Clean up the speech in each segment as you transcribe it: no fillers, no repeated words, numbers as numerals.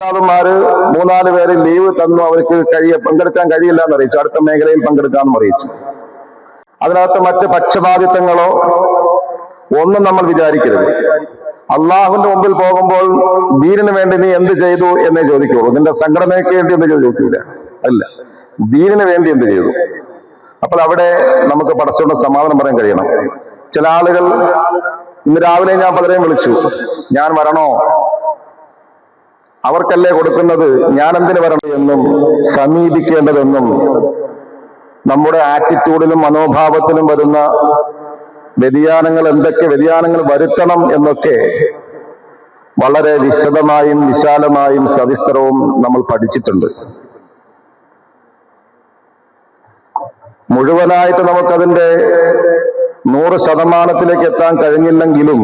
ഉസ്താദന്മാര് 3-4 പേര് ലീവ് തന്നു, അവർക്ക് പങ്കെടുക്കാൻ കഴിയില്ല എന്ന് അറിയിച്ചു. അടുത്ത മേഖലയിൽ പങ്കെടുക്കാമെന്ന് അറിയിച്ചു. അതിനകത്ത് മറ്റ് പക്ഷപാതിത്വങ്ങളോ ഒന്നും നമ്മൾ വിചാരിക്കരുത്. അള്ളാഹുവിന്റെ മുമ്പിൽ പോകുമ്പോൾ ദീനിന് വേണ്ടി നീ എന്ത് ചെയ്തു എന്നേ ചോദിക്കുള്ളൂ. നിന്റെ സംഘടനയ്ക്ക് വേണ്ടി എന്ത് ചോദിക്കൂല. അല്ല, ദീനിന് വേണ്ടി എന്ത് ചെയ്തു. അപ്പോൾ അവിടെ നമുക്ക് പടച്ചോണ്ട് സമാധാനം പറയാൻ കഴിയണം. ചില ആളുകൾ ഇന്ന് രാവിലെ ഞാൻ പലരെയും വിളിച്ചു, ഞാൻ വരണോ, അവർക്കല്ലേ കൊടുക്കുന്നത്, ഞാൻ എന്തിനു വരണം എന്നും സമീപിക്കേണ്ടതെന്നും നമ്മുടെ ആറ്റിറ്റ്യൂഡിലും മനോഭാവത്തിലും വരുന്ന വ്യതിയാനങ്ങൾ, എന്തൊക്കെ വ്യതിയാനങ്ങൾ വരുത്തണം എന്നൊക്കെ വളരെ വിശദമായും വിശാലമായും സവിസ്തരവും നമ്മൾ പഠിച്ചിട്ടുണ്ട്. മുഴുവനായിട്ട് നമുക്കതിന്റെ 100% എത്താൻ കഴിഞ്ഞില്ലെങ്കിലും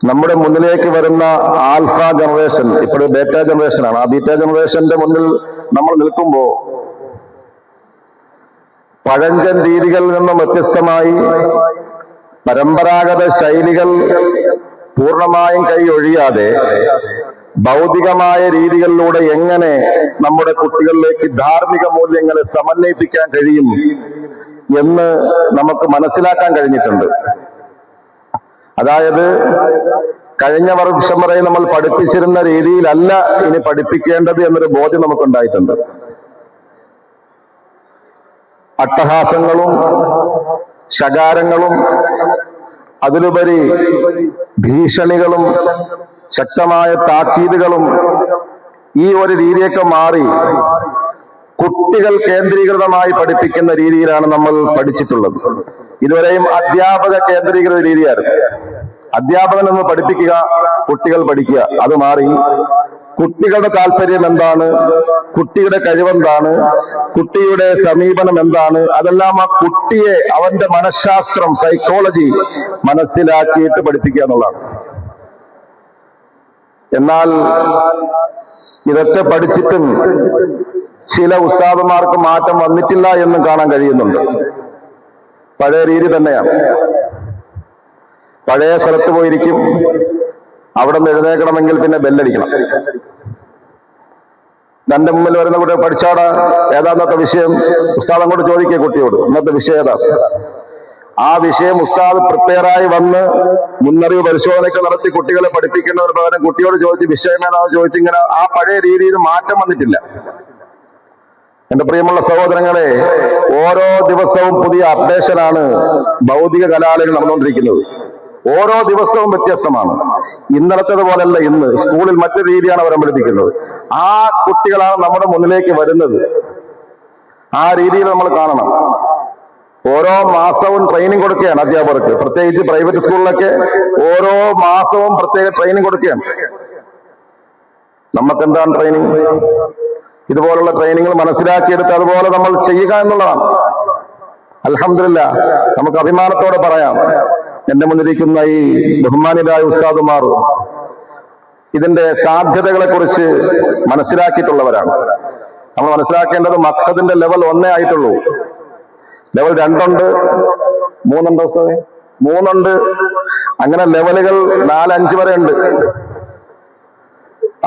നമ്മുടെ മുന്നിലേക്ക് വരുന്ന ആൽഫ ജനറേഷൻ, ഇപ്പോൾ ബീറ്റ ജനറേഷനാണ്. ആ ബീറ്റ ജനറേഷന്റെ മുന്നിൽ നമ്മൾ നിൽക്കുമ്പോൾ പഴഞ്ചൻ രീതികളിൽ നിന്നും വ്യത്യസ്തമായി പരമ്പരാഗത ശൈലികൾ പൂർണ്ണമായും കൈയൊഴിയാതെ ഭൗതികമായ രീതികളിലൂടെ എങ്ങനെ നമ്മുടെ കുട്ടികളിലേക്ക് ധാർമ്മിക മൂല്യങ്ങളെ സമന്വയിപ്പിക്കാൻ കഴിയും എന്ന് നമുക്ക് മനസ്സിലാക്കാൻ കഴിഞ്ഞിട്ടുണ്ട്. അതായത് കഴിഞ്ഞ വർഷം വരെ നമ്മൾ പഠിപ്പിച്ചിരുന്ന രീതിയിലല്ല ഇനി പഠിപ്പിക്കേണ്ടത് എന്നൊരു ബോധ്യം നമുക്കുണ്ടായിട്ടുണ്ട്. അട്ടഹാസങ്ങളും ശകാരങ്ങളും അതിലുപരി ഭീഷണികളും ശക്തമായ താക്കീതുകളും ഈ ഒരു രീതിയൊക്കെ മാറി കുട്ടികൾ കേന്ദ്രീകൃതമായി പഠിപ്പിക്കുന്ന രീതിയിലാണ് നമ്മൾ പഠിച്ചിട്ടുള്ളത്. ഇതുവരെയും അധ്യാപക കേന്ദ്രീകൃത രീതിയായിരുന്നു. അധ്യാപകൻ എന്ന് പഠിപ്പിക്കുക, കുട്ടികൾ പഠിക്കുക. അത് മാറി കുട്ടികളുടെ താല്പര്യം എന്താണ്, കുട്ടിയുടെ കഴിവെന്താണ്, കുട്ടിയുടെ സമീപനം എന്താണ്, അതെല്ലാം ആ കുട്ടിയെ അവന്റെ മനഃശാസ്ത്രം, സൈക്കോളജി മനസ്സിലാക്കിയിട്ട് പഠിപ്പിക്കുക എന്നുള്ളതാണ്. എന്നാൽ ഇതൊക്കെ പഠിച്ചിട്ടും ചില ഉസ്താദന്മാർക്ക് മാറ്റം വന്നിട്ടില്ല എന്നും കാണാൻ കഴിയുന്നുണ്ട്. പഴയ രീതി തന്നെയാണ്. പഴയ സ്ഥലത്ത് പോയിരിക്കും, അവിടെ നിന്ന് എഴുന്നേക്കണമെങ്കിൽ പിന്നെ ബെല്ലടിക്കണം. തന്റെ മുമ്പിൽ വരുന്ന കുട്ടി പഠിച്ചാടാ, ഏതാ ഇന്നത്തെ വിഷയം, ഉസ്താദ് അങ്ങോട്ട് ചോദിക്കുക കുട്ടിയോട്, ഇന്നത്തെ വിഷയം ഏതാ. ആ വിഷയം ഉസ്താദ് പ്രിപ്പയറായി വന്ന് മുന്നറിവ് പരിശോധനയൊക്കെ നടത്തി കുട്ടികളെ പഠിപ്പിക്കേണ്ടതിന് പകരം കുട്ടിയോട് ചോദിച്ച് വിഷയം ഏതാണെന്ന് ചോദിച്ചിങ്ങനെ ആ പഴയ രീതിയിൽ മാറ്റം വന്നിട്ടില്ല. എന്റെ പ്രിയമുള്ള സഹോദരങ്ങളെ, ഓരോ ദിവസവും പുതിയ അപ്ഡേഷനാണ് ഭൗതിക കലാലയങ്ങൾ നടന്നുകൊണ്ടിരിക്കുന്നത്. ഓരോ ദിവസവും വ്യത്യസ്തമാണ്. ഇന്നലത്തേത് പോലല്ല ഇന്ന്. സ്കൂളിൽ മറ്റൊരു രീതിയാണ് അവർ പഠിപ്പിക്കുന്നത്. ആ കുട്ടികളാണ് നമ്മുടെ മുന്നിലേക്ക് വരുന്നത്. ആ രീതിയിൽ നമ്മൾ കാണണം. ഓരോ മാസവും ട്രെയിനിങ് കൊടുക്കുകയാണ് അധ്യാപകർക്ക്. പ്രത്യേകിച്ച് പ്രൈവറ്റ് സ്കൂളിലൊക്കെ ഓരോ മാസവും പ്രത്യേക ട്രെയിനിങ് കൊടുക്കുകയാണ്. നമുക്കെന്താണ് ട്രെയിനിങ്? ഇതുപോലുള്ള ട്രെയിനിങ്ങൾ മനസ്സിലാക്കിയെടുത്ത് അതുപോലെ നമ്മൾ ചെയ്യുക എന്നുള്ളതാണ്. അൽഹംദുലില്ലാഹ്, നമുക്ക് അഭിമാനത്തോടെ പറയാം, എന്റെ മുന്നിലിരിക്കുന്ന ഈ ബഹുമാന്യരായ ഉസ്താദുമാർ ഇതിന്റെ സാധ്യതകളെ കുറിച്ച് മനസ്സിലാക്കിയിട്ടുള്ളവരാണ്. നമ്മൾ മനസ്സിലാക്കേണ്ടത് മഖ്സദിന്റെ ലെവൽ 1 ആയിട്ടുള്ളൂ. ലെവൽ 2 ഉണ്ട്, 3 ഉണ്ടോ ഉസ്താദേ? 3 ഉണ്ട്. അങ്ങനെ ലെവലുകൾ 4, 5 വരെ ഉണ്ട്.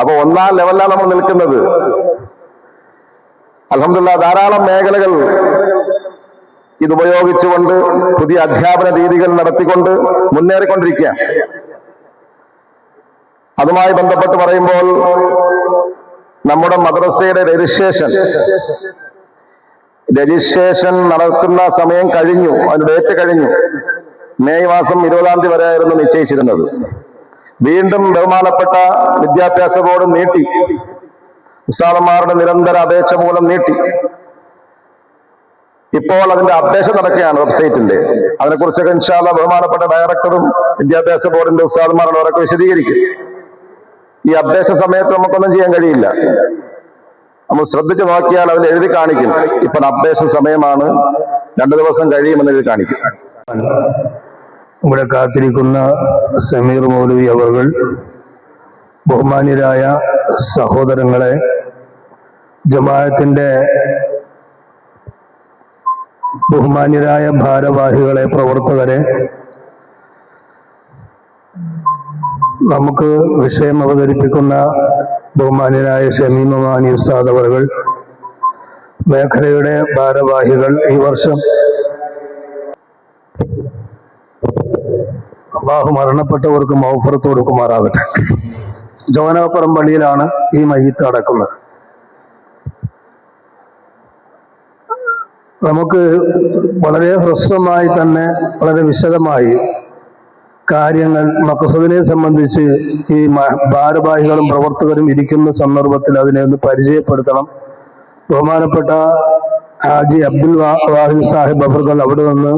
അപ്പൊ 1-ാം ലെവലിലാണ് നമ്മൾ നിൽക്കുന്നത്. അൽഹംദുലില്ലാഹ്, ധാരാളം മേഖലകൾ ഇതുപയോഗിച്ചുകൊണ്ട് പുതിയ അധ്യാപന രീതികൾ നടത്തിക്കൊണ്ട് മുന്നേറിക്കൊണ്ടിരിക്കുക. അതുമായി ബന്ധപ്പെട്ട് പറയുമ്പോൾ നമ്മുടെ മദ്രസയുടെ രജിസ്ട്രേഷൻ നടക്കുന്ന സമയം കഴിഞ്ഞു. അതിന്റെ ഡേറ്റ് കഴിഞ്ഞു. മെയ് മാസം 20-ാം തീയതി വരെ ആയിരുന്നു നിശ്ചയിച്ചിരുന്നത്. വീണ്ടും ബഹുമാനപ്പെട്ട വിദ്യാഭ്യാസ ബോർഡ് നീട്ടി. ഉസ്താദന്മാരുടെ നിരന്തര അപേക്ഷ മൂലം നീട്ടി. ഇപ്പോൾ അതിന്റെ അപ്ഡേഷൻ നടക്കുകയാണ് വെബ്സൈറ്റിന്റെ. അതിനെക്കുറിച്ചൊക്കെ ഇൻഷാ അല്ലാഹ് ബഹുമാനപ്പെട്ട ഡയറക്ടറും വിദ്യാഭ്യാസ ബോർഡിന്റെ ഉസ്താദന്മാരുടെ അവരൊക്കെ വിശദീകരിക്കും. ഈ അപ്ഡേഷൻ സമയത്ത് നമുക്കൊന്നും ചെയ്യാൻ കഴിയില്ല. നമ്മൾ ശ്രദ്ധിച്ചു നോക്കിയാൽ അതിൽ എഴുതി കാണിക്കും, ഇപ്പോൾ അപ്ഡേഷൻ സമയമാണ്, 2 ദിവസം കഴിയുമെന്ന് എഴുതി കാണിക്കും. ഇവിടെ കാത്തിരിക്കുന്ന സമീർ മൗലവി അവർ, ബഹുമാന്യരായ സഹോദരങ്ങളെ, ജമാഅത്തിന്റെ ബഹുമാന്യരായ ഭാരവാഹികളെ, പ്രവർത്തകരെ, നമുക്ക് വിഷയം അവതരിപ്പിക്കുന്ന ബഹുമാന്യനായ ഷമീം മമാനി ഉസ്താദ് അവറുകൾ, മേഖലയുടെ ഭാരവാഹികൾ, ഈ വർഷം അള്ളാഹു മരണപ്പെട്ടവർക്ക് മൗഫറത്ത് കൊടുക്കുമാറാകട്ടെ. ജോനകപ്പുറം പള്ളിയിലാണ് ഈ മയ്യിത്ത് അടക്കുന്നത്. നമുക്ക് വളരെ ഹ്രസ്വമായി തന്നെ വളരെ വിശദമായി കാര്യങ്ങൾ മഖ്സദിനെ സംബന്ധിച്ച് ഈ ഭാരവാഹികളും പ്രവർത്തകരും ഇരിക്കുന്ന സന്ദർഭത്തിൽ അതിനെ ഒന്ന് പരിചയപ്പെടുത്തണം. ബഹുമാനപ്പെട്ട ഹാജി അബ്ദുൽ വാഹിദ് സാഹിബ് അവർകൾ അവിടെ നിന്ന്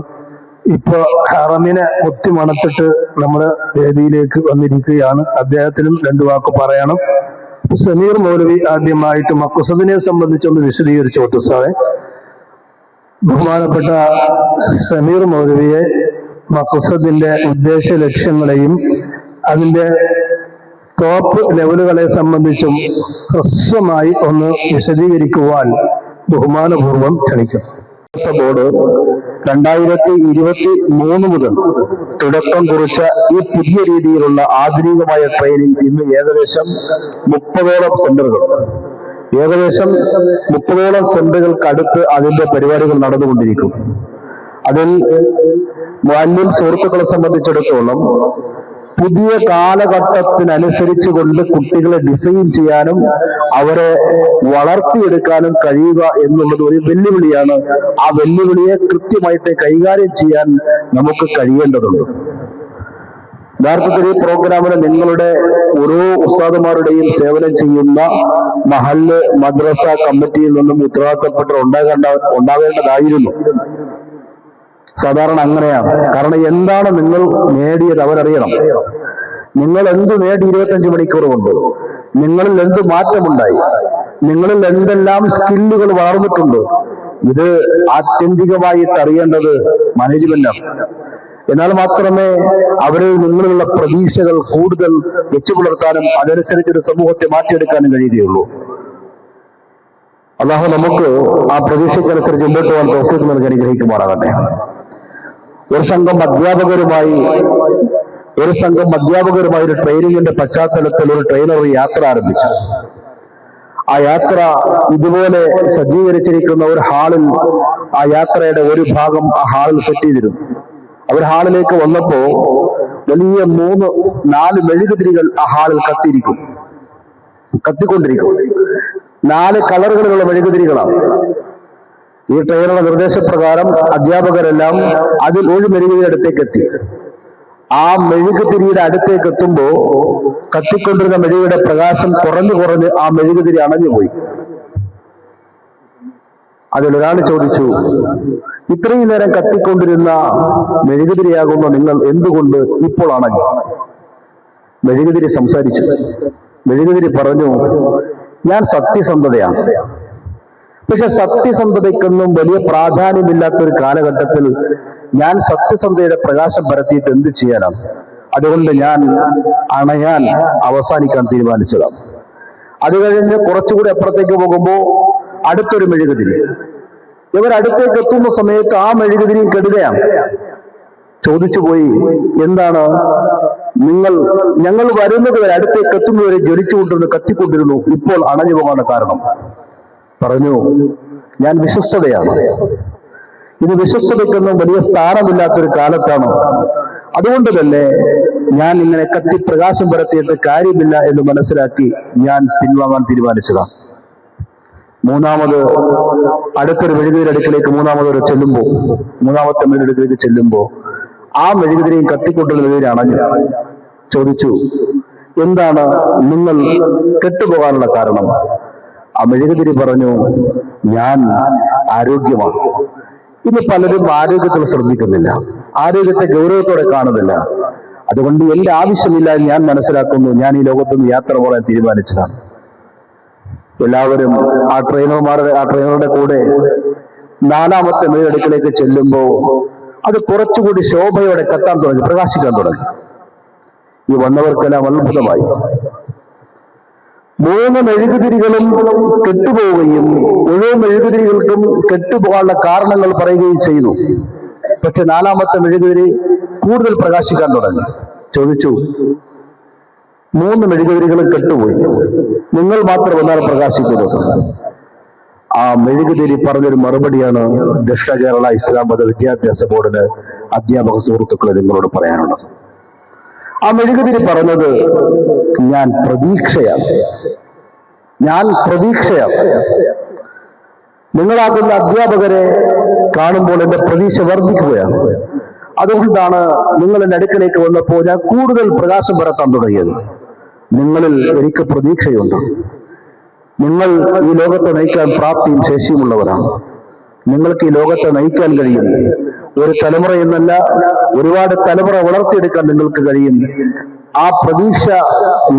ഇപ്പൊ ഹറമിനെ ഒത്തിമണത്തിട്ട് നമ്മുടെ വേദിയിലേക്ക് വന്നിരിക്കുകയാണ്. അദ്ദേഹത്തിനും രണ്ടു വാക്ക് പറയണം. സമീർ മൗലവി ആദ്യമായിട്ട് മഖ്സദിനെ സംബന്ധിച്ചൊന്ന് വിശദീകരിച്ചു സാറേ. ബഹുമാനപ്പെട്ട സമീർ മൗലവിയെ മഖ്സദിന്റെ ഉദ്ദേശ ലക്ഷ്യങ്ങളെയും അതിന്റെ ടോപ്പ് ലെവലുകളെ സംബന്ധിച്ചും ഹ്രസ്വമായി ഒന്ന് വിശദീകരിക്കുവാൻ ബഹുമാനപൂർവം ക്ഷണിക്കും. ബോർഡ് 2023 മുതൽ തുടക്കം കുറിച്ച ഈ പുതിയ രീതിയിലുള്ള ആധുനികമായ ട്രെയിനിങ് ഇന്ന് ഏകദേശം 30ഓളം സെന്ററുകൾക്ക് അടുത്ത് അതിന്റെ പരിപാടികൾ നടന്നുകൊണ്ടിരിക്കും. അതിൽ മുഅല്ലിം സുഹൃത്തുക്കളെ സംബന്ധിച്ചിടത്തോളം പുതിയ കാലഘട്ടത്തിനനുസരിച്ച് കൊണ്ട് കുട്ടികളെ ഡിസൈൻ ചെയ്യാനും അവരെ വളർത്തിയെടുക്കാനും കഴിയുക എന്നുള്ളത് ഒരു വെല്ലുവിളിയാണ്. ആ വെല്ലുവിളിയെ കൃത്യമായിട്ട് കൈകാര്യം ചെയ്യാൻ നമുക്ക് കഴിയേണ്ടതുണ്ട്. യഥാർത്ഥത്തിൽ ഈ പ്രോഗ്രാമിന് നിങ്ങളുടെ ഓരോ ഉസ്താദുമാരുടെയും സേവനം ചെയ്യുന്ന മഹല്ല് മദ്രസ കമ്മിറ്റിയിൽ നിന്നും ഉത്തരവാദിത്തപ്പെട്ടവർ ഉണ്ടാകേണ്ടതായിരുന്നു. സാധാരണ അങ്ങനെയാണ്. കാരണം എന്താണ് നിങ്ങൾ നേടിയത് അവരറിയണം. നിങ്ങൾ എന്ത് നേടി 25 മണിക്കൂർ കൊണ്ട്, നിങ്ങളിൽ എന്ത് മാറ്റമുണ്ടായി, നിങ്ങളിൽ എന്തെല്ലാം സ്കില്ലുകൾ വളർന്നിട്ടുണ്ട്, ഇത് ആത്യന്തികമായിട്ട് അറിയേണ്ടത് മാനേജ്മെന്റാണ്. എന്നാൽ മാത്രമേ അവരിൽ നിങ്ങളുള്ള പ്രതീക്ഷകൾ കൂടുതൽ വെച്ചു പുലർത്താനും അതനുസരിച്ചൊരു സമൂഹത്തെ മാറ്റിയെടുക്കാനും കഴിയുകയുള്ളൂ. അല്ലാഹു നമുക്ക് ആ പ്രതീക്ഷയ്ക്കനുസരിച്ച് മുമ്പോട്ട് പോകാൻ തൗഫീഖ് നൽകി അനുഗ്രഹിക്കുമാറാകട്ടെ. ഒരു സംഘം അധ്യാപകരുമായി ഒരു ട്രെയിനിങ്ങിന്റെ പശ്ചാത്തലത്തിൽ ഒരു ട്രെയിനർ യാത്ര ആരംഭിച്ചു. ആ യാത്ര ഇതുപോലെ സജ്ജീകരിച്ചിരിക്കുന്ന ഒരു ഹാളിൽ, ആ യാത്രയുടെ ഒരു ഭാഗം ആ ഹാളിൽ സെറ്റ് ചെയ്തിരുന്നു. അവർ ഹാളിലേക്ക് വന്നപ്പോ വലിയ 3-4 മെഴുകുതിരികൾ ആ ഹാളിൽ കത്തിക്കൊണ്ടിരിക്കും. 4 കളറുകളിലുള്ള മെഴുകുതിരികളാണ്. ഈ ട്രെയിനറുടെ നിർദ്ദേശപ്രകാരം അധ്യാപകരെല്ലാം അതിൽ ഒരു മെഴുകുതിരി അടുത്തേക്ക് എത്തി. ആ മെഴുകുതിരിയുടെ അടുത്തേക്ക് എത്തുമ്പോ കത്തിക്കൊണ്ടിരുന്ന മെഴുകുതിരിയുടെ പ്രകാശം കുറഞ്ഞ് ആ മെഴുകുതിരി അണഞ്ഞുപോയി. അതിലൊരാൾ ചോദിച്ചു, ഇത്രയും നേരം കത്തിക്കൊണ്ടിരുന്ന മെഴുകുതിരിയാകുന്ന നിങ്ങൾ എന്തുകൊണ്ട് ഇപ്പോൾ അണഞ്ഞു? മെഴുകുതിരി സംസാരിച്ചു. മെഴുകുതിരി പറഞ്ഞു, ഞാൻ സത്യസന്ധതയാണ്. പക്ഷെ സത്യസന്ധതയ്ക്കൊന്നും വലിയ പ്രാധാന്യമില്ലാത്തൊരു കാലഘട്ടത്തിൽ ഞാൻ സത്യസന്ധതയുടെ പ്രകാശം പരത്തിയിട്ട് എന്ത് ചെയ്യാനാണ്? അതുകൊണ്ട് ഞാൻ അണയാൻ അവസാനിക്കാൻ തീരുമാനിച്ചതാണ്. അത് കഴിഞ്ഞ് കുറച്ചുകൂടി അപ്പുറത്തേക്ക് പോകുമ്പോ അടുത്തൊരു മെഴുകുതിരി. ഇവരടുത്തേക്ക് എത്തുന്ന സമയത്ത് ആ മെഴുകുതിരിയും കെടുകയാണ്. ചോദിച്ചുപോയി, എന്താണ്? ഞങ്ങൾ വരുന്നത് വരെ, അടുത്തേക്ക് എത്തുന്നവരെ ജ്വലിച്ചുകൊണ്ടിരുന്നു, കത്തിക്കൊണ്ടിരുന്നു, ഇപ്പോൾ അണഞ്ഞു പോകാനുള്ള കാരണം? പറഞ്ഞു, ഞാൻ വിശ്വസ്തതയാണ്. ഇത് വിശ്വസ്തതയ്ക്കൊന്നും വലിയ സ്ഥാനമില്ലാത്തൊരു കാലത്താണ്. അതുകൊണ്ട് തന്നെ ഞാൻ ഇങ്ങനെ കത്തി പ്രകാശം പരത്തിയിട്ട് കാര്യമില്ല എന്ന് മനസ്സിലാക്കി ഞാൻ പിൻവാങ്ങാൻ തീരുമാനിച്ചതാണ്. അടുത്തൊരു മെഴുകുതിരി അടുക്കിലേക്ക് മൂന്നാമത്തെ മെഴുകുതിരിക്ക് ചെല്ലുമ്പോ ആ മെഴുകുതിരിയും കത്തിക്കൊണ്ടുള്ള മെഴുകുതിരി അണഞ്ഞു. ചോദിച്ചു, എന്താണ് നിങ്ങൾ കെട്ടുപോകാനുള്ള കാരണം? ആ മെഴുകുതിരി പറഞ്ഞു, ഞാൻ ആരോഗ്യമാണ്. ഇന്ന് പലരും ആരോഗ്യത്തിൽ ശ്രദ്ധിക്കുന്നില്ല, ആരോഗ്യത്തെ ഗൗരവത്തോടെ കാണുന്നില്ല. അതുകൊണ്ട് എന്റെ ആവശ്യമില്ല ഞാൻ മനസ്സിലാക്കുന്നു. ഞാൻ ഈ ലോകത്തുനിന്ന് യാത്ര പോകാൻ തീരുമാനിച്ചതാണ്. എല്ലാവരും ആ ട്രെയിനറുടെ കൂടെ 4ാമത്തെ മെഴുകുതിരിയിലേക്ക് ചെല്ലുമ്പോ അത് കുറച്ചുകൂടി ശോഭയോടെ കത്താൻ തുടങ്ങി, പ്രകാശിക്കാൻ തുടങ്ങി. ഈ വന്നവർക്കെല്ലാം അത്ഭുതമായി. 3 മെഴുകുതിരികളും കെട്ടുപോവുകയും ഓരോ മെഴുകുതിരികൾക്കും കെട്ടുപോകാനുള്ള കാരണങ്ങൾ പറയുകയും ചെയ്തു. പക്ഷെ 4ാമത്തെ മെഴുകുതിരി കൂടുതൽ പ്രകാശിക്കാൻ തുടങ്ങി. ചോദിച്ചു, 3 മെഴുകുതിരികളും കെട്ടുപോയി. നിങ്ങൾ മാത്രം എന്നാൽ പ്രകാശിക്കുന്നത്. ആ മെഴുകുതിരി പറഞ്ഞൊരു മറുപടിയാണ് ദക്ഷിണ കേരള ഇസ്ലാം മത വിദ്യാഭ്യാസ ബോർഡിന് അധ്യാപക സുഹൃത്തുക്കളെ നിങ്ങളോട് പറയാനുള്ളത്. ആ മെഴുകുതിരി പറഞ്ഞത് ഞാൻ പ്രതീക്ഷയാണ്. നിങ്ങളാകുന്ന അധ്യാപകരെ കാണുമ്പോൾ എന്റെ പ്രതീക്ഷ വർദ്ധിക്കുകയാണ്. അതുകൊണ്ടാണ് നിങ്ങൾ എന്റെ അടുക്കലേക്ക് വന്നപ്പോൾ ഞാൻ കൂടുതൽ പ്രകാശം പരത്താൻ തുടങ്ങിയത്. നിങ്ങളിൽ എനിക്ക് പ്രതീക്ഷയുണ്ട്. നിങ്ങൾ ഈ ലോകത്തെ നയിക്കാൻ പ്രാപ്തിയും ശേഷിയുമുള്ളവരാണ്. നിങ്ങൾക്ക് ഈ ലോകത്തെ നയിക്കാൻ കഴിയും. ഒരു തലമുറ എന്നല്ല, ഒരുപാട് തലമുറ വളർത്തിയെടുക്കാൻ നിങ്ങൾക്ക് കഴിയും. ആ പ്രതീക്ഷ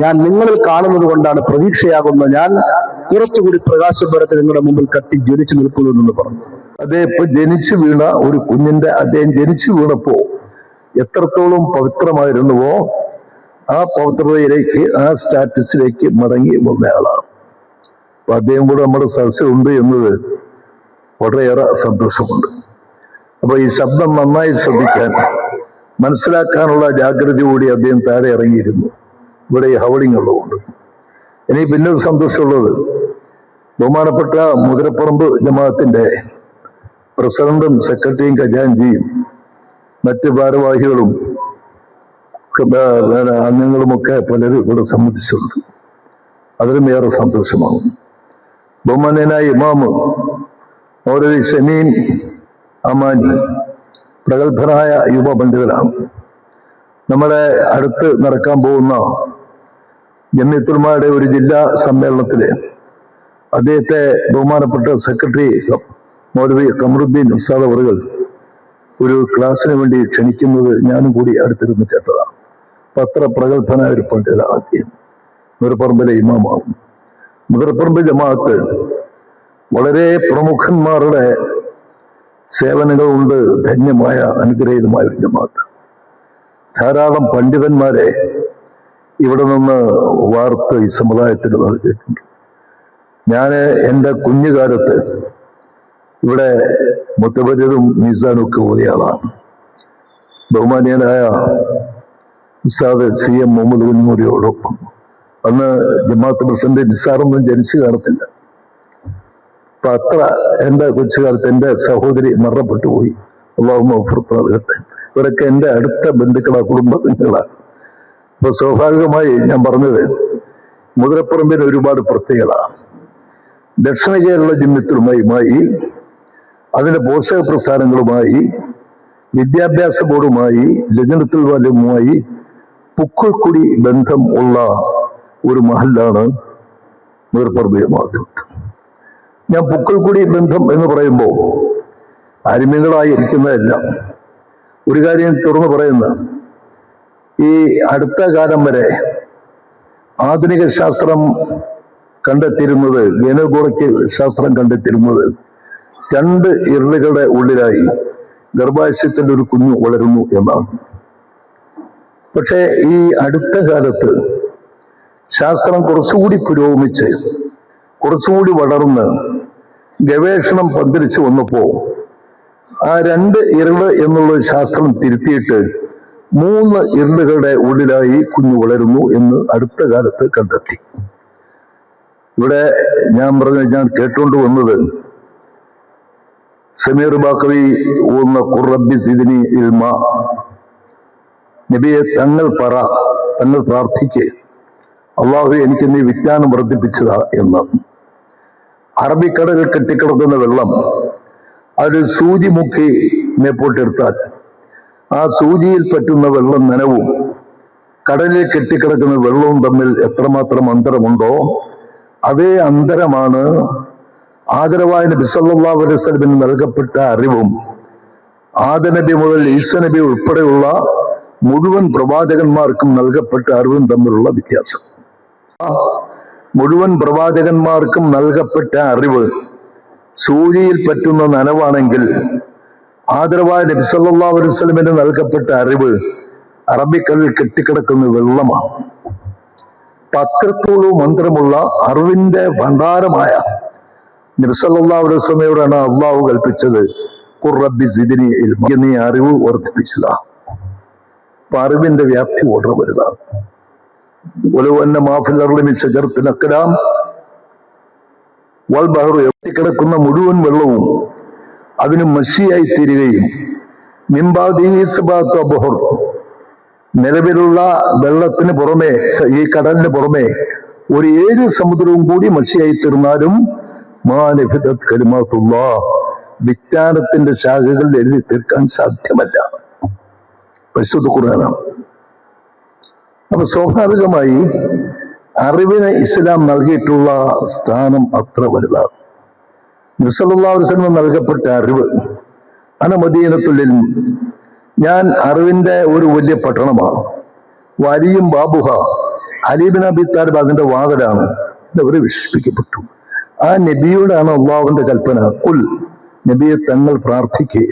ഞാൻ നിങ്ങളിൽ കാണുന്നത് കൊണ്ടാണ് പ്രതീക്ഷയാകുന്ന ഞാൻ കുറച്ചുകൂടി പ്രകാശം പരത്തി നിങ്ങളുടെ മുമ്പിൽ കത്തി ജ്വലിച്ചു നിൽക്കുന്നു എന്ന് പറഞ്ഞു. അദ്ദേഹം ഇപ്പൊ ജനിച്ചു വീണ ഒരു കുഞ്ഞിന്റെ അദ്ദേഹം ജനിച്ചു വീണപ്പോ എത്രത്തോളം പവിത്രമായിരുന്നുവോ ആ പവിത്രതയിലേക്ക്, ആ സ്റ്റാറ്റസിലേക്ക് മടങ്ങി വന്നയാളാണ്. അപ്പൊ അദ്ദേഹം കൂടെ നമ്മുടെ സദസ്സിലുണ്ട് എന്നത് വളരെയേറെ സന്തോഷമുണ്ട്. അപ്പൊ ഈ ശബ്ദം നന്നായി ശ്രദ്ധിക്കാൻ, മനസ്സിലാക്കാനുള്ള ജാഗ്രത കൂടി അദ്ദേഹം താഴെ ഇറങ്ങിയിരുന്നു. ഇവിടെ ഈ ഹവളിംഗ് ഉള്ളതുകൊണ്ട്. ഇനി പിന്നൊരു സന്തോഷമുള്ളത്, ബഹുമാനപ്പെട്ട മുതിരപ്പറമ്പ് ജമാഅത്തിന്റെ പ്രസിഡന്റും സെക്രട്ടറിയും ഖജാൻജിയും മറ്റ് ഭാരവാഹികളും അംഗങ്ങളുമൊക്കെ പലരും ഇവിടെ സംബന്ധിച്ചുണ്ട്. അതിലും ഏറെ സന്തോഷമാണ്. ബഹുമാന്യനായ ഇമാമ് മൗലവി ഷമീൻ അമാനി പ്രഗത്ഭനായ യുവ പണ്ഡിതനാണ്. നമ്മുടെ അടുത്ത് നടക്കാൻ പോകുന്ന ജമിയത്തുലമായുടെ ഒരു ജില്ലാ സമ്മേളനത്തില് അദ്ദേഹത്തെ ബഹുമാനപ്പെട്ട സെക്രട്ടറി മൗലവി ഖമറുദ്ദീൻ ഉസ്താദ് അവറുകൾ ഒരു ക്ലാസ്സിന് വേണ്ടി ക്ഷണിക്കുന്നത് ഞാനും കൂടി അടുത്തിരുന്ന് കേട്ടതാണ്. അത്ര പ്രഗത്ഭനായ ഒരു പണ്ഡിതനാണ് അദ്ദേഹം. മുതിരപ്പറമ്പിലെ ഇമാമാവും. മുതിരപ്പറമ്പ് ജമാഅത്ത് വളരെ പ്രമുഖന്മാരുടെ സേവനങ്ങൾ കൊണ്ട് ധന്യമായ അനുഗ്രഹീതമായ ഒരു ജമാഅത്ത്. ധാരാളം പണ്ഡിതന്മാരെ ഇവിടെ നിന്ന് വാർത്ത് ഈ സമുദായത്തിൽ നൽകിയിട്ടുണ്ട്. ഞാൻ എൻ്റെ കുഞ്ഞുകാലത്ത് ഇവിടെ മുത്തബരിതും മീസാനും ഒക്കെ പോയ ആളാണ്. ബഹുമാനീയനായ ഉസ്താദ് CM മുഹമ്മദ് കുഞ്ഞുമൂരിയോടൊപ്പം. അന്ന് ജമാഅത്ത് പ്രസിഡന്റ് നിസാറൊന്നും ജനിച്ചു കാണത്തില്ല. അപ്പൊ അത്ര എൻ്റെ കൊച്ചുകാലത്ത് എൻ്റെ സഹോദരി മരണപ്പെട്ടു പോയി. അല്ലാഹു മഗ്ഫിറത്ത് നൽകട്ടെ. ഇവരൊക്കെ എൻ്റെ അടുത്ത ബന്ധുക്കളാണ്, കുടുംബ ബന്ധുക്കളാണ്. അപ്പൊ സ്വാഭാവികമായി ഞാൻ പറഞ്ഞത്, മുതിരപ്പറമ്പിന് ഒരുപാട് പ്രത്യേകത. ദക്ഷിണ കേരള ജമിയത്തുലമയുമായി, അതിന്റെ പോഷക പ്രസ്ഥാനങ്ങളുമായി, വിദ്യാഭ്യാസ ബോർഡുമായി, ലജ്നത്തുൽ ഉലമയുമായി പുക്കിൾക്കുടി ബന്ധം ഉള്ള ഒരു മഹല്ലാണ് മുതിരപ്പറമ്പ് ജമാഅത്ത്. ഞാൻ പുക്കിൾക്കുടി ബന്ധം എന്ന് പറയുമ്പോൾ അരിമകളായിരിക്കുന്നതല്ല. ഒരു കാര്യം തുറന്നു പറയുന്ന, ഈ അടുത്ത കാലം വരെ ആധുനിക ശാസ്ത്രം കണ്ടെത്തിയിരുന്നത്, ഗൈനക്കോളജിക്കൽ ശാസ്ത്രം കണ്ടെത്തിയിരുന്നത് 2 ഇരളുകളുടെ ഉള്ളിലായി ഗർഭാശയത്തിന്റെ ഒരു കുഞ്ഞു വളരുന്നു എന്നാണ്. പക്ഷേ ഈ അടുത്ത കാലത്ത് ശാസ്ത്രം കുറച്ചുകൂടി പുരോഗമിച്ച്, കുറച്ചുകൂടി വളർന്ന് ഗവേഷണം പന്തലിച്ചു വന്നപ്പോ ആ 2 ഇരള് എന്നുള്ള ശാസ്ത്രം തിരുത്തിയിട്ട് 3 ഇരളുകളുടെ ഉള്ളിലായി കുഞ്ഞു വളരുന്നു എന്ന് അടുത്ത കാലത്ത് കണ്ടെത്തി. ഇവിടെ ഞാൻ കേട്ടുകൊണ്ട് വന്നത്, സമീർ ബാക്കവി ഊന്ന ഖുർറബ്ബി സിദ്നി ഇൽമ, നബിയെ തങ്ങൾ പ്രാർത്ഥിക്ക്, അള്ളാഹു എനിക്ക് നീ വിജ്ഞാനം വർദ്ധിപ്പിച്ചതാ എന്ന്. അറബിക്കടലിൽ കെട്ടിക്കിടക്കുന്ന വെള്ളം അതൊരു സൂചി മുക്കി മേപ്പോട്ടെടുത്താൽ ആ സൂചിയിൽ പറ്റുന്ന വെള്ളം നനവും കടലിൽ കെട്ടിക്കിടക്കുന്ന വെള്ളവും തമ്മിൽ എത്രമാത്രം അന്തരമുണ്ടോ, അതേ അന്തരമാണ് ആദരവായ നബി സല്ലല്ലാഹു അലൈഹി വസല്ലമന് നൽകപ്പെട്ട അറിവും ആദം നബി മുതൽ ഈസ നബി ഉൾപ്പെടെയുള്ള മുഴുവൻ പ്രവാചകന്മാർക്കും നൽകപ്പെട്ട അറിവും തമ്മിലുള്ള വ്യത്യാസം. മുഴുവൻ പ്രവാചകന്മാർക്കും നൽകപ്പെട്ട അറിവ് സൂര്യയിൽ പറ്റുന്ന നനവാണെങ്കിൽ, ആദരവായ നബി സല്ലല്ലാഹു അലൈഹി വസല്ലമന് നൽകപ്പെട്ട അറിവ് അറബിക്കടലിൽ കെട്ടിക്കിടക്കുന്ന വെള്ളമാണ്. അത്രത്തോളം മന്ത്രമുള്ള അറിവിന്റെ ഭണ്ഡാരമായ നബി സല്ലല്ലാഹു അലൈഹി വസല്ലമയോടാണ് അള്ളാഹു കൽപ്പിച്ചത്, ഖുർ റബ്ബി സിദ്നി ഇൽമ, നീ അറിവ് വർദ്ധിപ്പിച്ചതാ. അപ്പൊ അറിവിന്റെ വ്യാപ്തി വളരെ വലുതാണ്. ഒലുവന്ന മാഫിലർലിമിൽ ഷജറത്തുൽ വൽ ബഹറു എത്തിക്കിടക്കുന്ന മുഴുവൻ വെള്ളവും അതിന് മഷിയായി തീരുകയും ബുഹർ നിലവിലുള്ള വെള്ളത്തിന് പുറമെ, ഈ കടലിന് പുറമെ ഒരു 7 സമുദ്രവും കൂടി മഷിയായി തീർന്നാലും മാനഫിദത് കലിമാത്തുല്ലാഹ്, വിജ്ഞാനത്തിന്റെ ശാഖകൾ എഴുതി തീർക്കാൻ സാധ്യമല്ല. പരിശുദ്ധ ഖുർആനാണ്. അപ്പൊ സ്വാഭാവികമായി അറിവിന് ഇസ്ലാം നൽകിയിട്ടുള്ള സ്ഥാനം അത്ര വലുതാണ്. നബി സല്ലല്ലാഹു അലൈഹി വസല്ലം നൽകപ്പെട്ട അറിവ് അന മദീനത്തുൽ ഇൽം, ഞാൻ അറിവിന്റെ ഒരു വലിയ പട്ടണമാണ്. വലിയും ബാബുഹ, അലി ഇബ്നു അബീ താലിബ് അതിന്റെ വാതിലാണ് അവർ വിശ്വസിക്കപ്പെട്ടു. ആ നബിയോടാണ് അള്ളാഹുവിന്റെ കൽപ്പന, കുൽ, നബിയെ തങ്ങൾ പ്രാർത്ഥിക്കേ,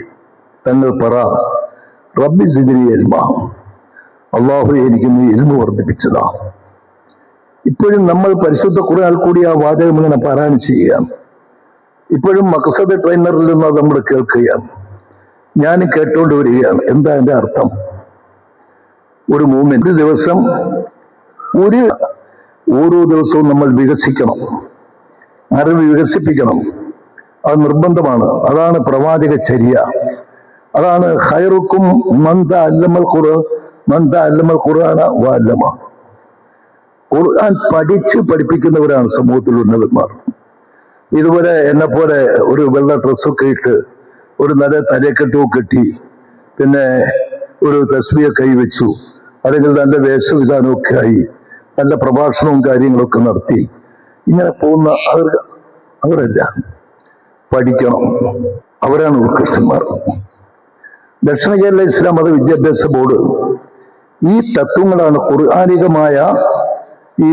തങ്ങൾ പറ, റബ്ബി സിദ്നി ഇൽമാ, അള്ളാഹു എനിക്ക് നീ ഇൽമു വർദ്ധിപ്പിച്ചതാ. ഇപ്പോഴും നമ്മൾ പരിശുദ്ധ ഖുർആനിൽ കൂടി ആ വാചകം ഇങ്ങനെ പാരായണം ചെയ്യുകയാണ്. ഇപ്പോഴും മഖ്സദ് ട്രെയിനറിൽ നിന്ന് അത് നമ്മൾ കേൾക്കുകയാണ്. ഞാൻ കേട്ടുകൊണ്ട് വരികയാണ്. എന്താ അതിന്റെ അർത്ഥം? ഒരു മൂമെന്റ് ദിവസം ഓരോ ദിവസവും നമ്മൾ വികസിക്കണം, അറിവ് വികസിപ്പിക്കണം. അത് നിർബന്ധമാണ്. അതാണ് പ്രവാചക ചര്യ. അതാണ് ഖൈറുക്കും മൻ തഅല്ലമൽ ഖുർആന വഅല്ലമ. ഖുർആൻ പഠിപ്പിക്കുന്നവരാണ് സമൂഹത്തിൽ ഉന്നതന്മാർ. ഇതുപോലെ എന്നെപ്പോലെ ഒരു വെള്ള ഡ്രസ്സൊക്കെ ഇട്ട് ഒരു നല്ല തലക്കെട്ടോ കെട്ടി പിന്നെ ഒരു തസ്ബീഹ് കൈവച്ചു, അല്ലെങ്കിൽ നല്ല വേഷവിധാനമൊക്കെ ആയി നല്ല പ്രഭാഷണവും കാര്യങ്ങളൊക്കെ നടത്തി ഇങ്ങനെ പോകുന്ന അവരല്ല. പഠിക്കണം, അവരാണ് ഉത്കൃഷ്ടന്മാർ. ദക്ഷിണ കേരള ഇസ്ലാം മത വിദ്യാഭ്യാസ ബോർഡ് ഈ തത്വങ്ങളാണ് ഖുർആനികമായ ഈ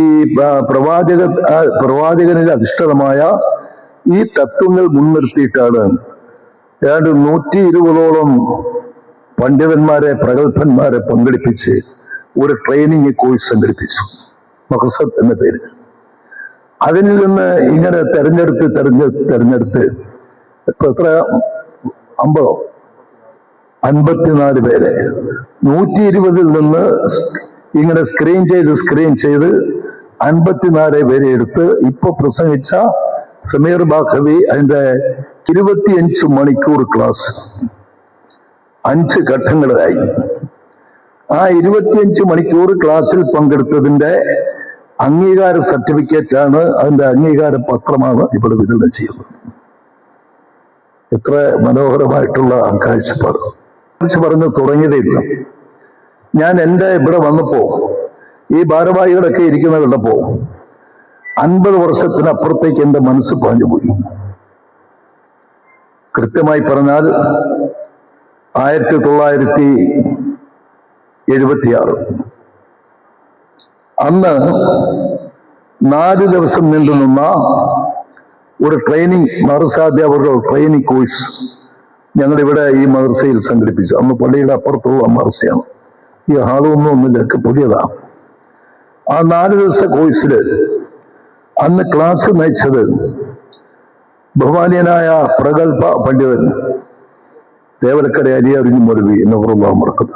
പ്രവാചകനിൽ അധിഷ്ഠിതമായ ഈ തത്വങ്ങൾ മുൻനിർത്തിയിട്ടാണ് ഏതാണ്ട് 120ഓളം പണ്ഡിതന്മാരെ, പ്രഗത്ഭന്മാരെ പങ്കെടുപ്പിച്ച് ഒരു ട്രെയിനിങ് കോഴ്സ് സംഘടിപ്പിച്ചു, മഖ്സദ് എന്ന പേര്. അതിൽ നിന്ന് ഇങ്ങനെ തെരഞ്ഞെടുത്ത് ഇപ്പൊ എത്ര 54 പേരെ 120ൽ നിന്ന് ഇങ്ങനെ സ്ക്രീൻ ചെയ്ത് 54 പേരെ എടുത്ത് ഇപ്പൊ പ്രസംഗിച്ച സമീർ ബാഖവി അതിന്റെ 25 മണിക്കൂർ ക്ലാസ് 5 ഘട്ടങ്ങളായി. ആ 25 മണിക്കൂർ ക്ലാസ്സിൽ പങ്കെടുത്തതിന്റെ അംഗീകാര സർട്ടിഫിക്കറ്റാണ്, അതിന്റെ അംഗീകാര പത്രമാണ് ഇവിടെ വിതരണം ചെയ്യുന്നത്. എത്ര മനോഹരമായിട്ടുള്ള കാഴ്ചപ്പാട്. കുറിച്ച് പറഞ്ഞ് തുടങ്ങിയതേ ഇല്ല. ഞാൻ എൻ്റെ ഇവിടെ വന്നപ്പോ ഈ ഭാരവാഹികളൊക്കെ ഇരിക്കുന്ന കണ്ടപ്പോ 50 വർഷത്തിനപ്പുറത്തേക്ക് എൻ്റെ മനസ്സ് പാഞ്ഞുപോയി. കൃത്യമായി പറഞ്ഞാൽ 1976 അന്ന് 4 ദിവസം നീണ്ടുനിന്ന ഒരു ട്രെയിനിങ്, മദ്രസാധ്യാപകരുടെ ട്രെയിനിങ് കോഴ്സ് ഞങ്ങളിവിടെ ഈ മദ്രസയിൽ സംഘടിപ്പിച്ചു. അന്ന് പള്ളിയുടെ അപ്പുറത്തുള്ള മദ്രസയാണ്. ഈ ഹാളൊന്നുമില്ല, പുതിയതാണ്. ആ 4 ദിവസത്തെ കോഴ്സില് അന്ന് ക്ലാസ് നയിച്ചത് ബഹുമാനീയനായ പ്രഗത്ഭ പണ്ഡിതൻ തേവലക്കര അലിയാറിഞ്ഞു മൊഴി നവറുള്ള മറക്കുന്ന,